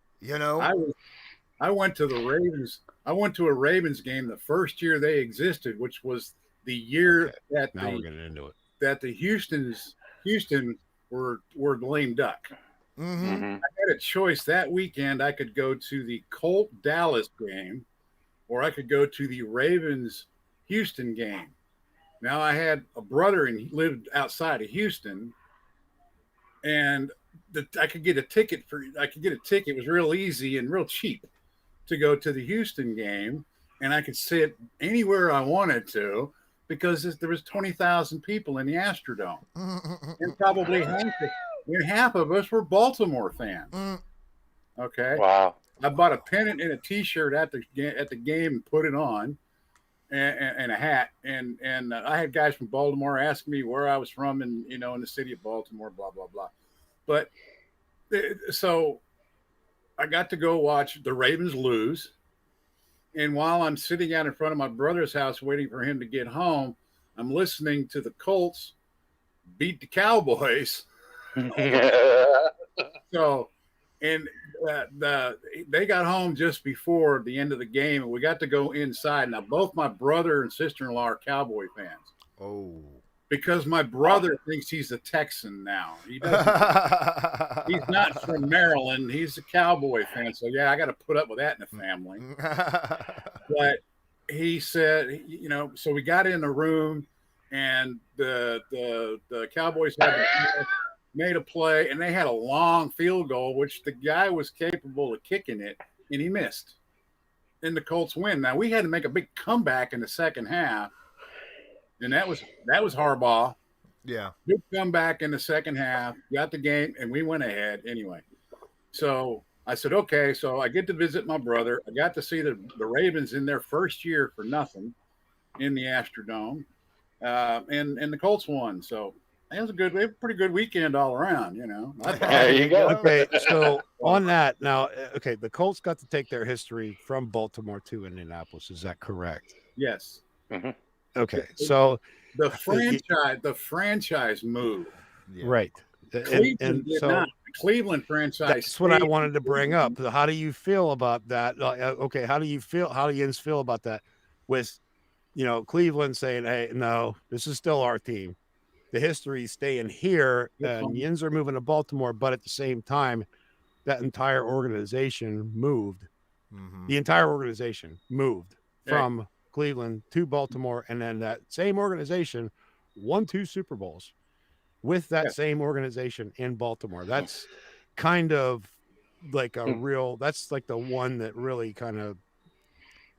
I went to the Ravens. I went to a Ravens game the first year they existed, which was the year that we're getting into it. That the Houston were the lame duck. Mm-hmm. I had a choice that weekend. I could go to the Colt Dallas game, or I could go to the Ravens Houston game. Now I had a brother and he lived outside of Houston, and I could get a ticket. It was real easy and real cheap to go to the Houston game, and I could sit anywhere I wanted to because there was 20,000 people in the Astrodome, and probably half of us were Baltimore fans. Okay. Wow. I bought a pennant and a T-shirt at the game and put it on, and a hat, and I had guys from Baltimore ask me where I was from, and in the city of Baltimore, blah blah blah. But so I got to go watch the Ravens lose, and while I'm sitting out in front of my brother's house waiting for him to get home, I'm listening to the Colts beat the Cowboys. So, and they got home just before the end of the game, and we got to go inside. Now, both my brother and sister-in-law are Cowboy fans. Oh. Because my brother thinks he's a Texan now. He doesn't. He's not from Maryland. He's a Cowboy fan. So, yeah, I got to put up with that in the family. But he said, so we got in the room, and the Cowboys made a play, and they had a long field goal, which the guy was capable of kicking it, and he missed. And the Colts win. Now, we had to make a big comeback in the second half, and that was Harbaugh. Yeah. Big comeback in the second half, got the game, and we went ahead anyway. So I said, okay, so I get to visit my brother. I got to see the Ravens in their first year for nothing in the Astrodome, and the Colts won. So it was a pretty good weekend all around, There you go. Okay, so on that now, the Colts got to take their history from Baltimore to Indianapolis. Is that correct? Yes. Mm-hmm. Okay, so the franchise moved. Yeah. Right. Cleveland did not. The Cleveland franchise. That's what I wanted to bring up. How do you feel about that? Okay, how do you feel about that? With Cleveland saying, "Hey, no, this is still our team. The history is staying here, and Yins are moving to Baltimore." But at the same time, that entire organization moved. Mm-hmm. The entire organization moved from Cleveland to Baltimore, and then that same organization won 2 Super Bowls with that same organization in Baltimore. That's kind of like that's like the one that really kind of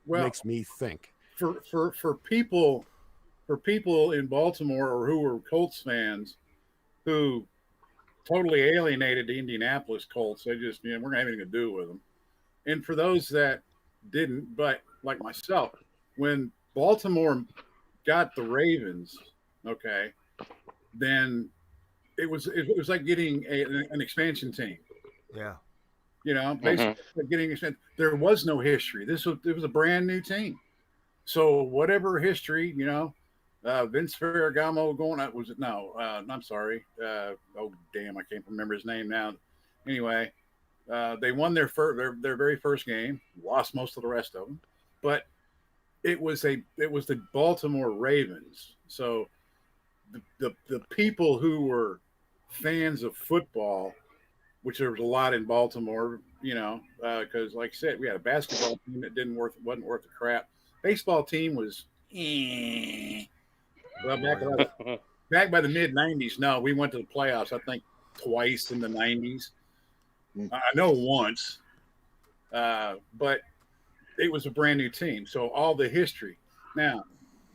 makes me think. For people in Baltimore or who were Colts fans who totally alienated the Indianapolis Colts, they just we're not having to do with them. And for those that didn't, but like myself, when Baltimore got the Ravens, then it was like getting an expansion team. Yeah. Basically getting expansion. There was no history. It was a brand new team. So whatever history, Vince Ferragamo going out was it? No, I'm sorry. Oh damn, I can't remember his name now. Anyway, they won their very first game, lost most of the rest of them, but it was the Baltimore Ravens. So the people who were fans of football which there was a lot in Baltimore, because like I said, we had a basketball team that wasn't worth the crap. Baseball team was, well, back by the mid '90s. No, we went to the playoffs. I think twice in the '90s. I know once, but it was a brand new team. So all the history. Now,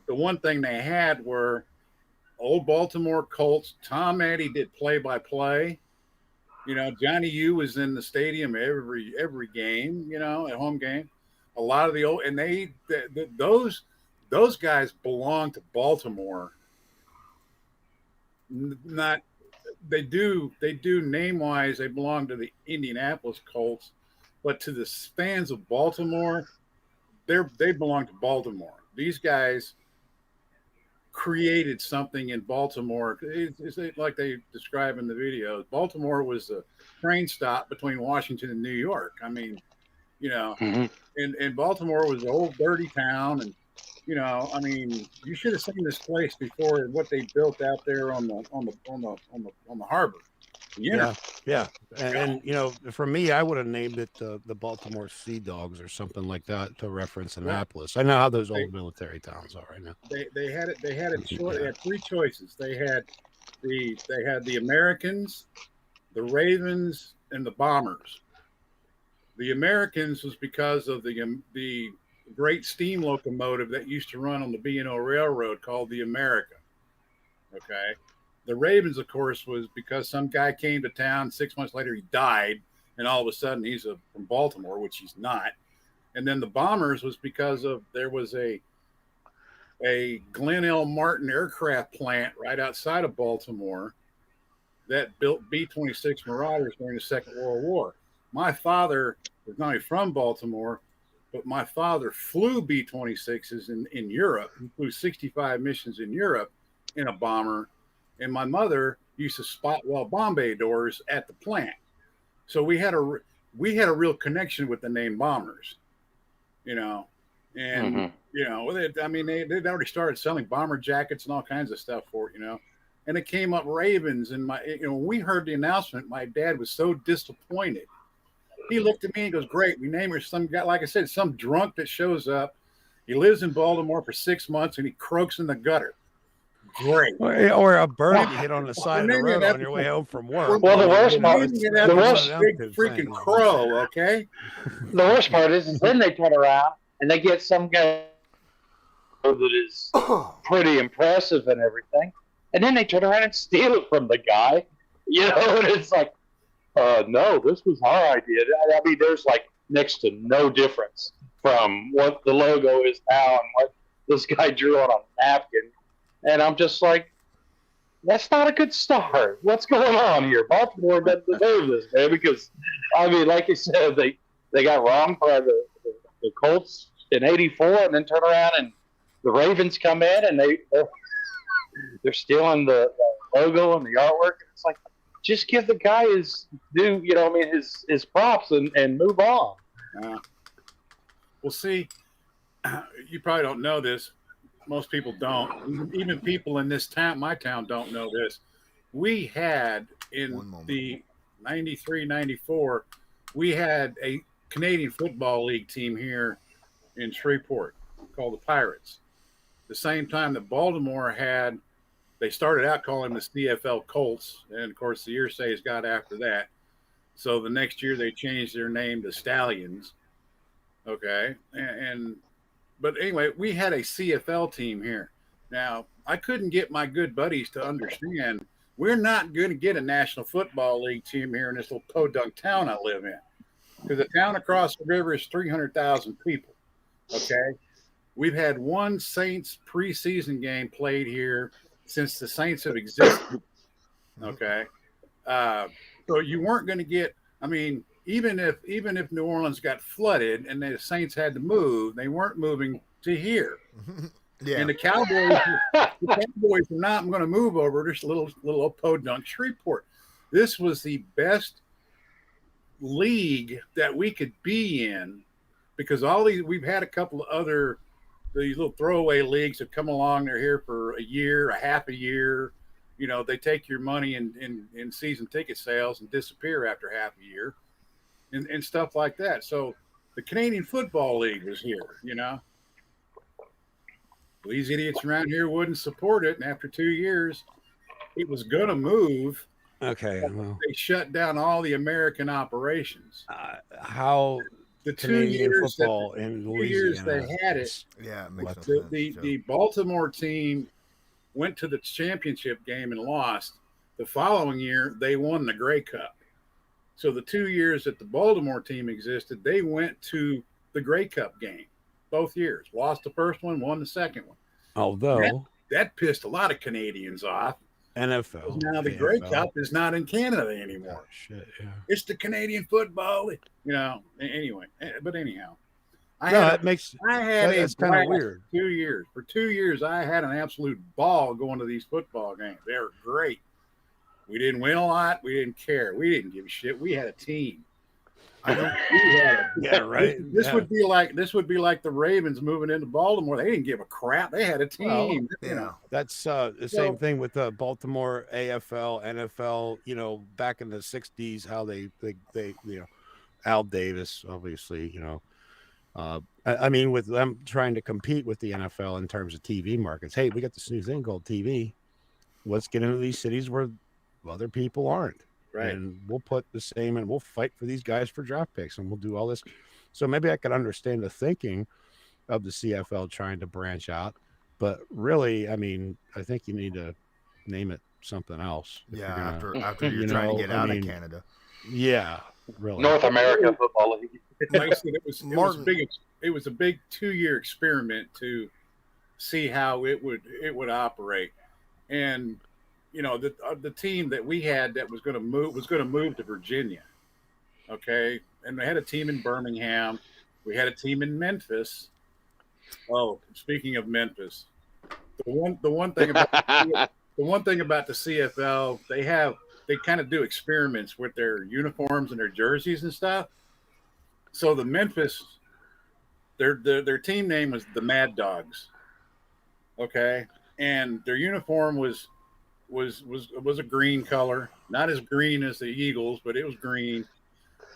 the one thing they had were old Baltimore Colts. Tom Eddy did play-by-play. Johnny U was in the stadium every game. At home game. A lot of the old, and those guys belong to Baltimore. Not they do name wise they belong to the Indianapolis Colts, but to the fans of Baltimore, they belong to Baltimore. These guys created something in Baltimore. It's like they describe in the videos. Baltimore was a train stop between Washington and New York. I mean, and Baltimore was an old dirty town, and you should have seen this place before what they built out there on the harbor. Yeah. And for me, I would have named it the Baltimore Sea Dogs or something like that to reference Annapolis. I know how those old military towns are right now. They had it. They had three choices. They had the Americans, the Ravens, and the Bombers. The Americans was because of the great steam locomotive that used to run on the B&O Railroad called the America. Okay. The Ravens, of course, was because some guy came to town. 6 months later, he died, and all of a sudden he's from Baltimore, which he's not. And then the Bombers was because there was a Glenn L. Martin aircraft plant right outside of Baltimore that built B-26 Marauders during the Second World War. My father was not only from Baltimore, but my father flew B-26s in Europe. He flew 65 missions in Europe in a bomber. And my mother used to spot well Bombay doors at the plant. So we had a real connection with the name Bombers, and, they'd already started selling bomber jackets and all kinds of stuff for it, and it came up Ravens. And when we heard the announcement, my dad was so disappointed. He looked at me and goes, "Great, we name her some guy, like I said, some drunk that shows up. He lives in Baltimore for 6 months and he croaks in the gutter. Great." Or a bird you hit on the side of the road on your way home from work. Well, the worst part, big freaking crow, okay? The worst part is then they turn around and they get some guy that is pretty impressive and everything, and then they turn around and steal it from the guy, and it's like, no, this was our idea. I mean, there's like next to no difference from what the logo is now and what this guy drew on a napkin. And I'm just like, that's not a good start. What's going on here? Baltimore doesn't deserve this, man, because, I mean, like you said, they got wrong by the Colts in '84 and then turn around and the Ravens come in and they're stealing the logo and the artwork. And it's like, just give the guy his due, his props and move on. Well, see, you probably don't know this. Most people don't. Even people in this town, my town, don't know this. We had in the '93, '94, we had a Canadian Football League team here in Shreveport called the Pirates. The same time that Baltimore they started out calling them the CFL Colts, and of course the Earsays got after that. So the next year they changed their name to Stallions. Okay, but anyway, we had a CFL team here. Now, I couldn't get my good buddies to understand we're not going to get a National Football League team here in this little podunk town I live in, because the town across the river is 300,000 people. Okay, we've had one Saints preseason game played here since the Saints have existed. Okay, so you weren't going to get. I mean, even if New Orleans got flooded and the Saints had to move, they weren't moving to here. Yeah. And the Cowboys were not going to move over this little podunk Shreveport. This was the best league that we could be in, because we've had a couple of these little throwaway leagues have come along. They're here for a year, a half a year, You know, they take your money in season ticket sales and disappear after half a year and stuff like that. So the Canadian Football League was here, you know. These idiots around here wouldn't support it. And after 2 years, it was going to move. Okay. Well, they shut down all the American operations. How the Canadian 2 years football in Louisiana, they had it. Yeah, it makes no sense. The Baltimore team went to the championship game and lost. The following year, they won the Grey Cup. So the 2 years that the Baltimore team existed, they went to the Grey Cup game. Both years. Lost the first one, won the second one. Although that pissed a lot of Canadians off. NFL. Now the Grey Cup is not in Canada anymore. Oh, shit, yeah. It's the Canadian football. You know, anyway. But anyhow. That's kind of weird. 2 years. For 2 years, I had an absolute ball going to these football games. They were great. We didn't win a lot. We didn't care. We didn't give a shit. We had a team. Yeah, right. This would be like the Ravens moving into Baltimore. They didn't give a crap. They had a team. Well, you know. That's the same thing with the Baltimore AFL, NFL. You know, back in the '60s, how they you know, Al Davis, obviously, you know. I mean, with them trying to compete with the NFL in terms of TV markets. Hey, we got this new thing called TV. Let's get into these cities where other people aren't. Right. And we'll put the same and we'll fight for these guys for draft picks and we'll do all this. So maybe I could understand the thinking of the CFL trying to branch out. But really, I mean, I think you need to name it something else. Yeah, after you're trying to get out of Canada. Yeah, really. North America Football League. Like I said, it was a big 2-year experiment to see how it would operate. And you know, the team that we had that was going to move to Virginia. Okay. And we had a team in Birmingham. We had a team in Memphis. Oh, speaking of Memphis, the one thing about the CFL, they kind of do experiments with their uniforms and their jerseys and stuff. So the Memphis, their team name was the Mad Dogs. Okay. And their uniform was a green color, not as green as the Eagles, but it was green.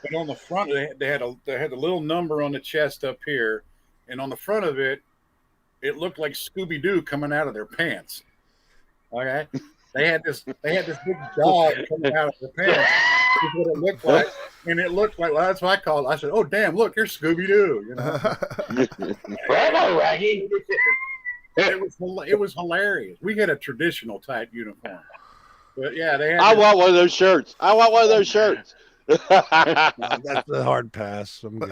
But on the front, they had a little number on the chest up here, and on the front of it, it looked like Scooby-Doo coming out of their pants. Okay, they had this big dog coming out of their pants. That's what it looked like, and it looked like, well, that's what I called it. I said, "Oh, damn! Look, here's Scooby-Doo." You know, Bravo, Raggy. It was hilarious. We had a traditional type uniform, but yeah, they had. I want one of those shirts. That's a hard pass. I'm good.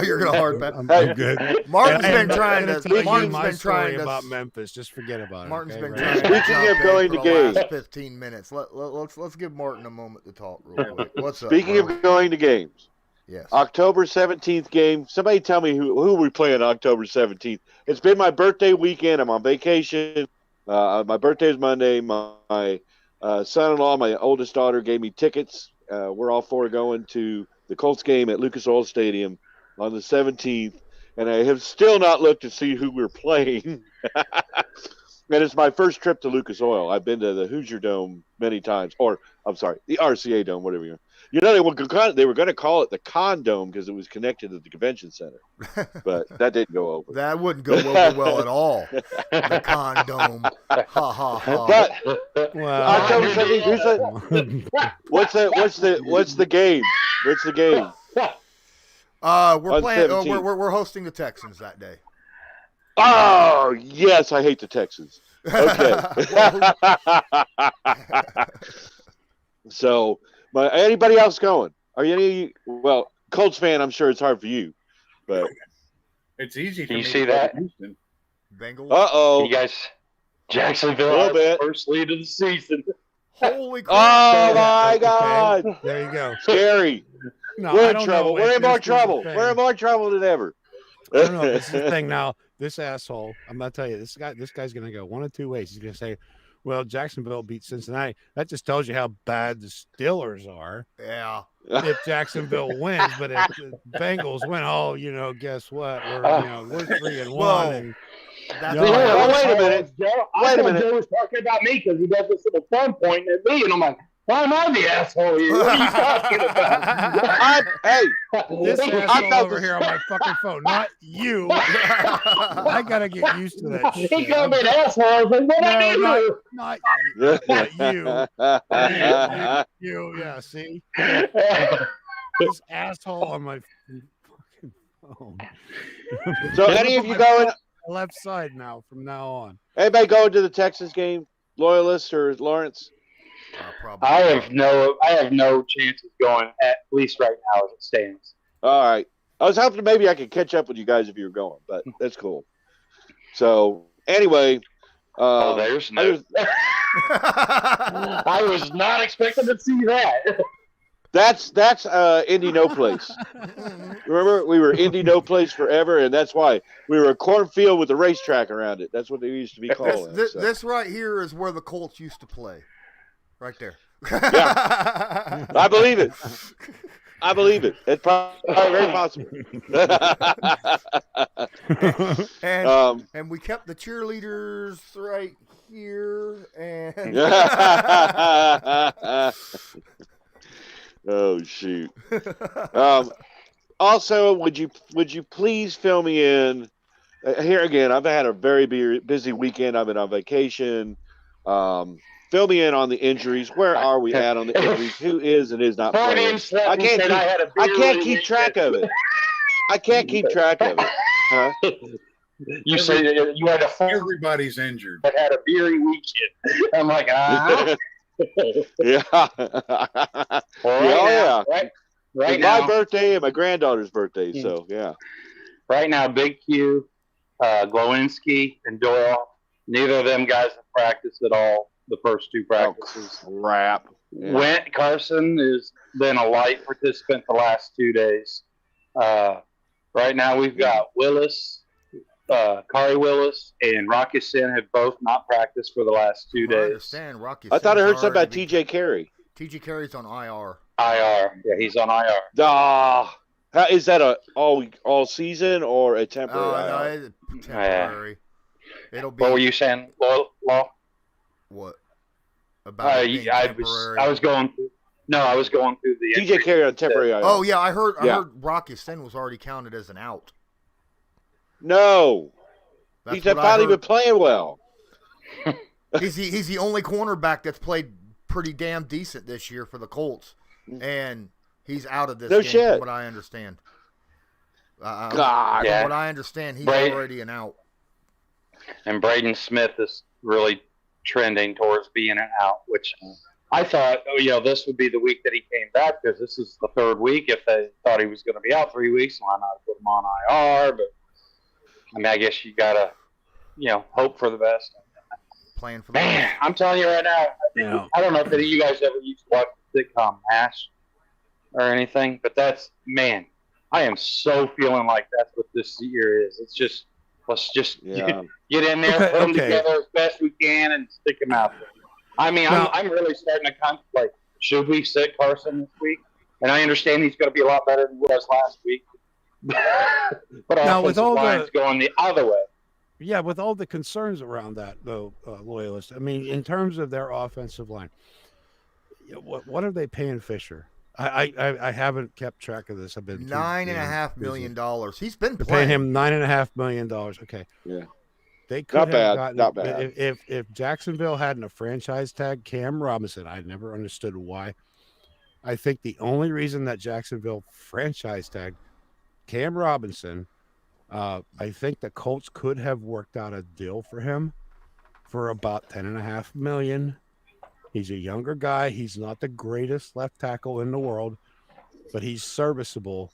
You're gonna hard pass. I'm good. Martin's been trying to about Memphis. Just forget about Martin's it. been Right? trying to Speaking of going to games, 15 minutes. Let's give Martin a moment to talk real quick. What's up? Speaking of going to games, yes. October 17th game. Somebody tell me who we play on October 17th. It's been my birthday weekend. I'm on vacation. My birthday is Monday. My son-in-law, my oldest daughter, gave me tickets. We're all four going to the Colts game at Lucas Oil Stadium on the 17th, and I have still not looked to see who we're playing. And it's my first trip to Lucas Oil. I've been to the Hoosier Dome many times, or I'm sorry, the RCA Dome, whatever you. You know, they were going to call it the Con Dome because it was connected to the convention center, but that didn't go over. That wouldn't go over well at all. The Con Dome. Ha ha ha. But October 17th, what's the game? What's the game? We're playing. We're hosting the Texans that day. Oh yes, I hate the Texans. Okay. So, anybody else going? Are you well, Colts fan? I'm sure it's hard for you, but it's easy. Can you see that? Bengals. Uh-oh. You guys, Jacksonville has the first lead of the season. Holy crap! Oh my God! Okay. There you go. Scary. No, We're in trouble. We're in more trouble. We're in more trouble than ever. I don't know. This is the thing now. This asshole, I'm gonna tell you, this guy's gonna go one of two ways. He's gonna say, well, Jacksonville beat Cincinnati. That just tells you how bad the Steelers are. Yeah. If Jacksonville wins, but if the Bengals win, guess what? We're 3-1. That's wait a minute. I thought Joe was talking about me because he does this little thumb pointing at me, and I'm like, why am I the asshole here? What are you talking about? This asshole over here on my fucking phone, not you. I gotta get used to that shit. He called me an asshole. I was like, what I do? Not you. You, yeah, see? This asshole on my fucking phone. So any of you going left side now from now on? Anybody going to the Texas game? Loyalist or Lawrence? Probably. I have no chance of going, at least right now as it stands. All right. I was hoping maybe I could catch up with you guys if you were going, but that's cool. So anyway, there's no. I was not expecting to see that. That's Indy No Place. Remember, we were Indy No Place forever, and that's why we were a cornfield with a racetrack around it. That's what they used to be called. This right here is where the Colts used to play. Right there. Yeah, I believe it. It's probably very possible. And we kept the cheerleaders right here. And oh shoot. Also, would you please fill me in? Here again, I've had a very busy weekend. I've been on vacation. Fill me in on the injuries. Where are we at on the injuries? Who is and is not playing? I can't keep track of it. I can't keep track of it. Huh? You said you had everybody's injured. But had a beery weekend. I'm like, yeah. Yeah. Right now, my birthday and my granddaughter's birthday. So yeah. Right now, Big Q, Glowinski, and Doyle. Neither of them guys have practiced at all. The first two practices. Oh, crap. Yeah. Carson has been a light participant the last 2 days. Right now we've got Willis, Kari Willis, and Rocky Sin have both not practiced for the last 2 days. I understand. I thought I heard something about TJ Carey. TJ Carey's on IR. IR. Yeah, he's on IR. Is that all season or a temporary? No, it's temporary. It'll be. What were you saying, Law? What? About I was going through. No, I was going through the TJ Carey on temporary IR. Oh yeah, I heard Rocky Sin was already counted as an out. No, he's finally been playing well. He's the only cornerback that's played pretty damn decent this year for the Colts, and he's out of this game. From what I understand. God, from what I understand, he's already an out. And Braden Smith is really trending towards being an out, which I thought, this would be the week that he came back because this is the third week. If they thought he was going to be out 3 weeks, why not put him on IR? But I mean, I guess you gotta, hope for the best. Playing for the best. I'm telling you right now. I don't know if any of you guys ever used to watch the sitcom MASH or anything, but I am so feeling like that's what this year is. It's just. Let's just get in there, put them together as best we can, and stick them out there. I mean, I'm really starting to contemplate, should we sit Carson this week? And I understand he's going to be a lot better than he was last week. But our offensive line's going the other way. Yeah, with all the concerns around that, though, Loyalist, I mean, in terms of their offensive line, what are they paying Fisher? I haven't kept track of this. I've been $9.5 million. He's been paying him $9.5 million. Okay. Yeah. They could not bad. If Jacksonville hadn't a franchise tag Cam Robinson, I never understood why. I think the only reason that Jacksonville franchise tagged Cam Robinson, I think the Colts could have worked out a deal for him for about $10.5 million. He's a younger guy. He's not the greatest left tackle in the world, but he's serviceable.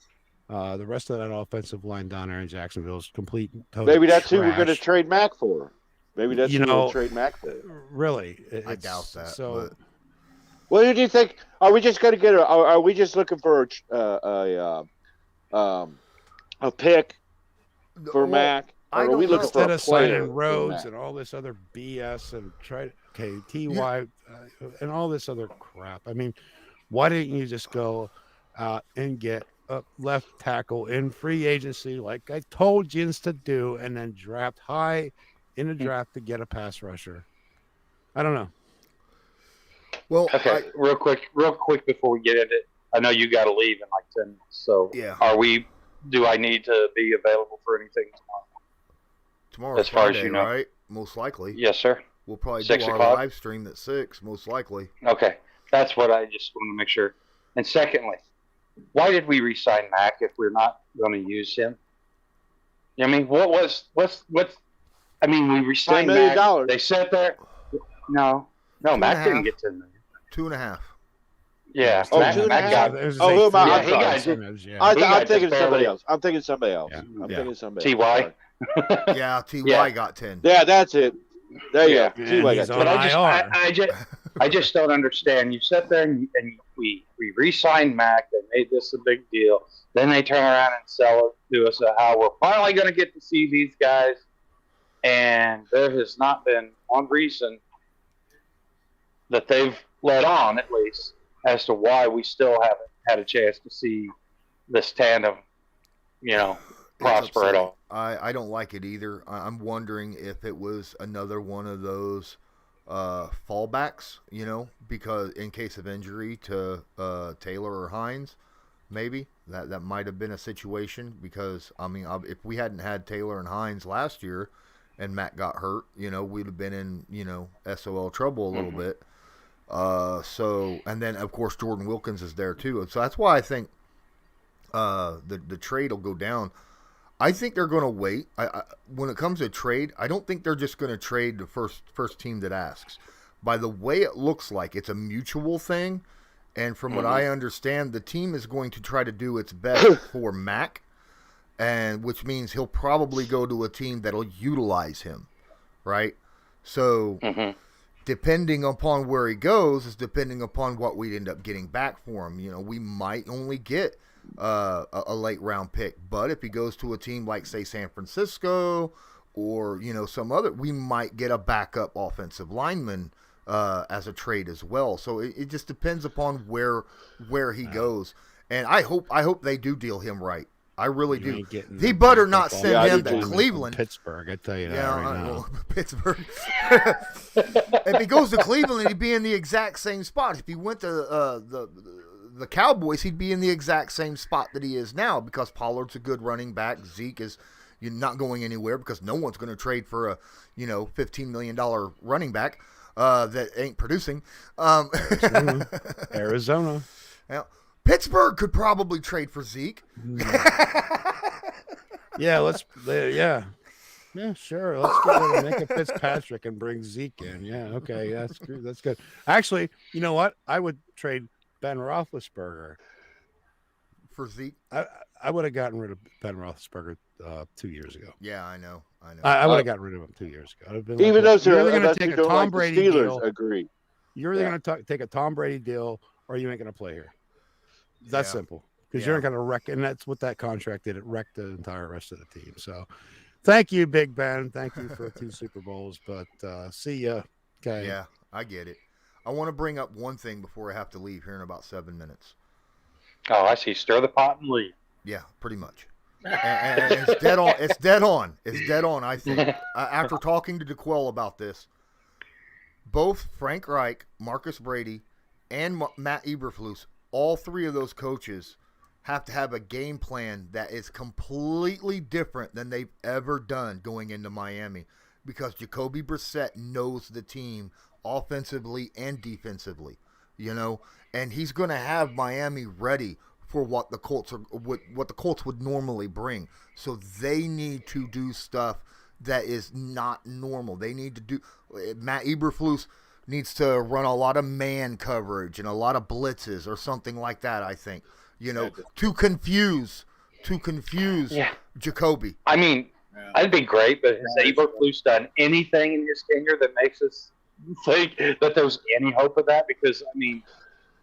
The rest of that offensive line down there in Jacksonville is complete. Maybe that's who we're going to trade Mac for. Maybe that's who we'll trade Mac for. Really, I doubt that. So, what do you think? Are we just going to get? Are we just looking for a pick for Mac? Or are we looking for a player? Signing Rhodes and all this other BS and TY and all this other crap. I mean, why didn't you just go out and get a left tackle in free agency, like I told Jins to do, and then draft high in the draft to get a pass rusher. I don't know. Well, okay, real quick before we get into it, I know you got to leave in like 10 minutes. So, yeah. Do I need to be available for anything tomorrow? Tomorrow, as far Friday, as you know, right? Most likely. Yes, sir. We'll probably 6 do our o'clock? live stream at 6, most likely. Okay, that's what I just want to make sure. And secondly, why did we re-sign Mac if we're not going to use him? I mean, what's? I mean, we re-signed $10 million. Mac. They sat there. No, Mac didn't get $10 million. 2.5. Yeah. Oh, Mac 2.5. got. Oh, who am I? Yeah, he got I'm thinking just somebody barely. else. I'm thinking somebody else. Yeah. I'm thinking somebody else. Ty. Yeah, Ty Yeah. got 10. Yeah, that's it. There you go. And T-Y he's got on 10. IR. I just don't understand. You sit there and we re-signed Mac. They made this a big deal. Then they turn around and sell it to us how we're finally going to get to see these guys. And there has not been one reason that they've let on, at least, as to why we still haven't had a chance to see this tandem, prosper at all. I don't like it either. I'm wondering if it was another one of those fallbacks, because in case of injury to Taylor or Hines, maybe that might have been a situation. Because I mean, if we hadn't had Taylor and Hines last year, and Matt got hurt, we'd have been in SOL trouble a little bit. And then of course Jordan Wilkins is there too. So that's why I think the trade will go down. I think they're going to wait. When it comes to trade, I don't think they're just going to trade the first team that asks. By the way it looks like, it's a mutual thing. And from what I understand, the team is going to try to do its best for Mac, and which means he'll probably go to a team that'll utilize him, right? So depending upon where he goes is depending upon what we'd end up getting back for him. We might only get a late round pick, but if he goes to a team like, say, San Francisco or some other, we might get a backup offensive lineman as a trade as well. So it just depends upon where he goes, and I hope they do deal him right. I really do. He better not send him to Cleveland. Pittsburgh, I tell you that right now. Pittsburgh. If he goes to Cleveland, he'd be in the exact same spot. If he went to the Cowboys, he'd be in the exact same spot that he is now, because Pollard's a good running back. Zeke is not going anywhere because no one's going to trade for a $15 million running back that ain't producing. Arizona. Now, Pittsburgh could probably trade for Zeke. Yeah, sure. Let's get rid of Minka Fitzpatrick and bring Zeke in. Yeah, okay, that's good. That's good. Actually, you know what? I would trade Ben Roethlisberger for Zeke. I would have gotten rid of Ben Roethlisberger 2 years ago. Yeah, I know. I would have gotten rid of him 2 years ago. Even though you're going to take a Tom like Brady Steelers deal. Agree. You're either going to take a Tom Brady deal, or you ain't going to play here. That's simple. Because you're going to wreck, and that's what that contract did. It wrecked the entire rest of the team. So, thank you, Big Ben. Thank you for 2 Super Bowls. But see ya. Okay. Yeah, I get it. I want to bring up one thing before I have to leave here in about 7 minutes. Oh, I see. Stir the pot and leave. Yeah, pretty much. And it's dead on. It's dead on. It's dead on, I think. After talking to DeQuell about this, both Frank Reich, Marcus Brady, and Matt Eberflus, all 3 of those coaches have to have a game plan that is completely different than they've ever done going into Miami, because Jacoby Brissett knows the team offensively and defensively, and he's going to have Miami ready for what the Colts would normally bring. So they need to do stuff that is not normal. They need to do. Matt Eberflus needs to run a lot of man coverage and a lot of blitzes or something like that. I think to confuse Jacoby. I mean, that'd be great, but has Eberflus done anything in his tenure that makes us think that there's any hope of that? Because I mean,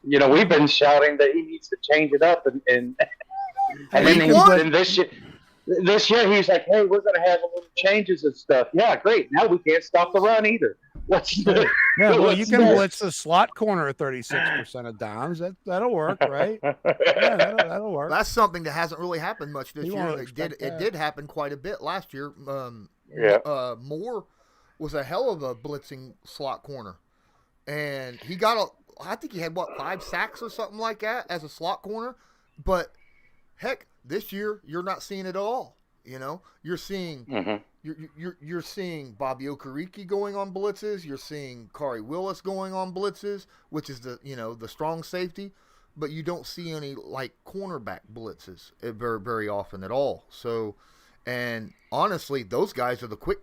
we've been shouting that he needs to change it up, and then this year he's like, hey, we're going to have a little changes and stuff. Yeah, great. Now we can't stop the run either. Yeah, well, you can blitz the slot corner at 36% of downs. That'll work, right? Yeah, that'll work. That's something that hasn't really happened much this year. It did happen quite a bit last year. Moore was a hell of a blitzing slot corner, and he got I think he had 5 sacks or something like that as a slot corner. But heck, this year you're not seeing it all. You know, you're seeing you're seeing Bobby Okereke going on blitzes. You're seeing Kari Willis going on blitzes, which is the strong safety. But you don't see any like cornerback blitzes very very often at all. So, and honestly, those guys are the quick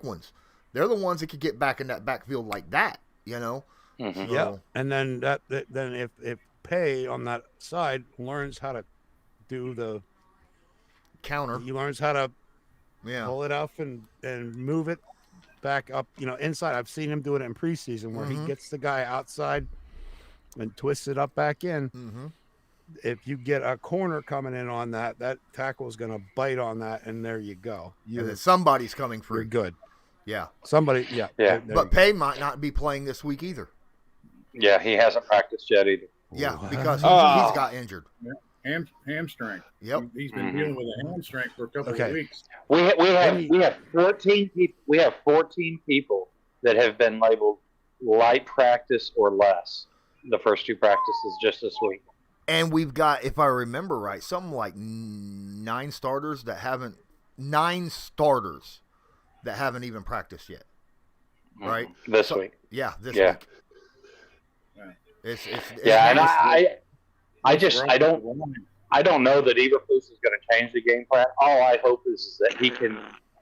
ones. They're the ones that could get back in that backfield like that. You know. Mm-hmm. Yeah, and then then if Pay on that side learns how to do the counter, he learns how to pull it off and move it back up, inside. I've seen him do it in preseason where he gets the guy outside and twists it up back in. Mm-hmm. If you get a corner coming in on that tackle is going to bite on that, and there you go. And then somebody's coming free. You're good. Yeah. Somebody, yeah. But Pay might not be playing this week either. Yeah, he hasn't practiced yet either. Yeah, because he's got injured. Yeah. Hamstring. Yep. He's been dealing with a hamstring for a couple of weeks. We have 14 people. We have 14 people that have been labeled light practice or less. The first 2 practices just this week. And we've got, if I remember right, something like 9 starters that haven't even practiced yet. Right? This week. Yeah, this week. And I don't know that Eberflus is going to change the game plan. All I hope is that he can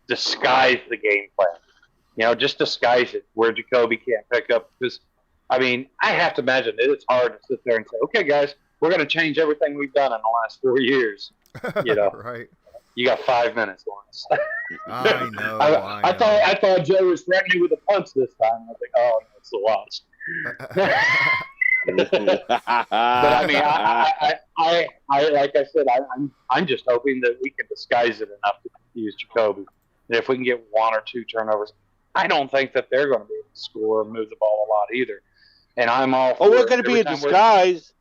disguise the game plan. Just disguise it where Jacoby can't pick up. Because, I have to imagine that it's hard to sit there and say, okay, guys, we're going to change everything we've done in the last 4 years. Right. You got 5 minutes, Lawrence. I know. I thought Joe was threatening with a punch this time. I was like, oh, no, it's the watch. But I like I said, I'm just hoping that we can disguise it enough to confuse Jacoby. And if we can get 1 or 2 turnovers, I don't think that they're going to be able to score and move the ball a lot either. And I'm all for we're going to be a disguise.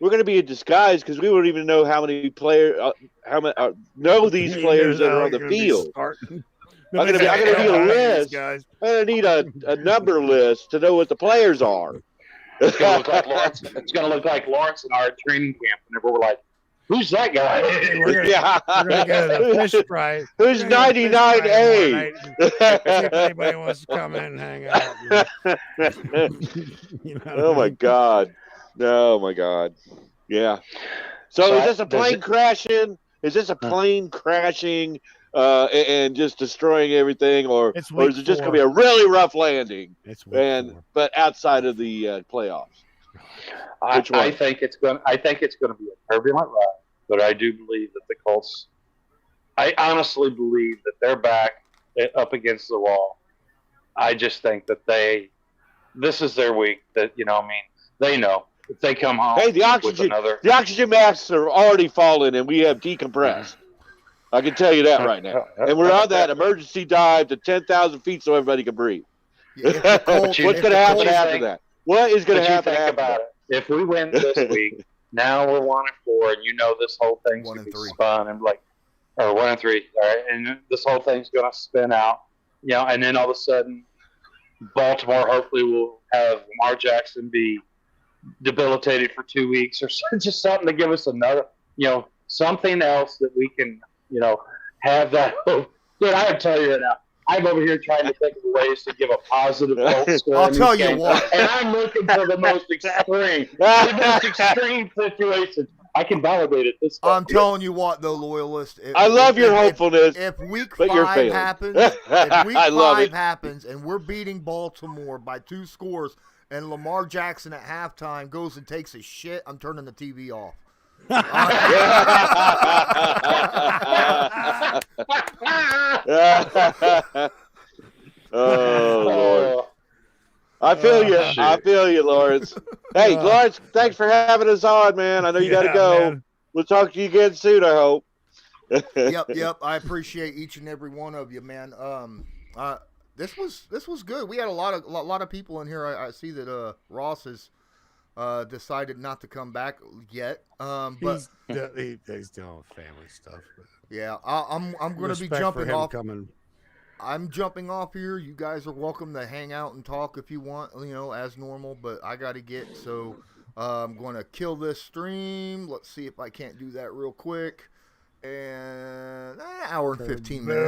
We're going to be a disguise because we won't even know how many players, know these players that are on the field. I'm going to need a list. I'm going to need a number list to know what the players are. It's going to look like Lawrence in our training camp. Whenever we're like, "Who's that guy?" We're gonna get a fish fry. Who's 99A? If anybody wants to come in and hang out. Oh my God! Oh my God! Yeah. So is this a plane crashing? Is this a plane crashing and just destroying everything, or is it just going to be a really rough landing? But outside of the playoffs. I think it's going to be a turbulent ride, but I do believe that the Colts. I honestly believe that they're back up against the wall. I just think that this is their week. That they know if they come home. Hey, the oxygen masks are already falling, and we have decompressed. I can tell you that right now. And we're on that emergency dive to 10,000 feet so everybody can breathe. What's going to happen after that? What is going to happen after that? If we win this week, now we're 1-4, and this whole thing's going to be spun and or 1-3, all right, and this whole thing's going to spin out, and then all of a sudden, Baltimore hopefully will have Lamar Jackson be debilitated for 2 weeks or just something to give us another, something else that we can, have that hope. Dude, I have to tell you right now, I'm over here trying to think of ways to give a positive score. I'll tell you what. And I'm looking for the most extreme situation. I can validate it this time. I'm telling you what, though, Loyalist. I love your hopefulness. If week 5 happens, happens, and we're beating Baltimore by 2 scores, and Lamar Jackson at halftime goes and takes a shit, I'm turning the TV off. Oh Lord! I feel you, Lawrence. Hey, Lawrence, thanks for having us on, man. I know you got to go. Man. We'll talk to you again soon, I hope. Yep. I appreciate each and every one of you, man. this was good. We had a lot of people in here. I see that Ross has decided not to come back yet. But he's doing family stuff. Yeah, I'm going to be jumping off. I'm jumping off here. You guys are welcome to hang out and talk if you want, as normal. But I got to get, so I'm going to kill this stream. Let's see if I can't do that real quick. And an hour and 15 minutes.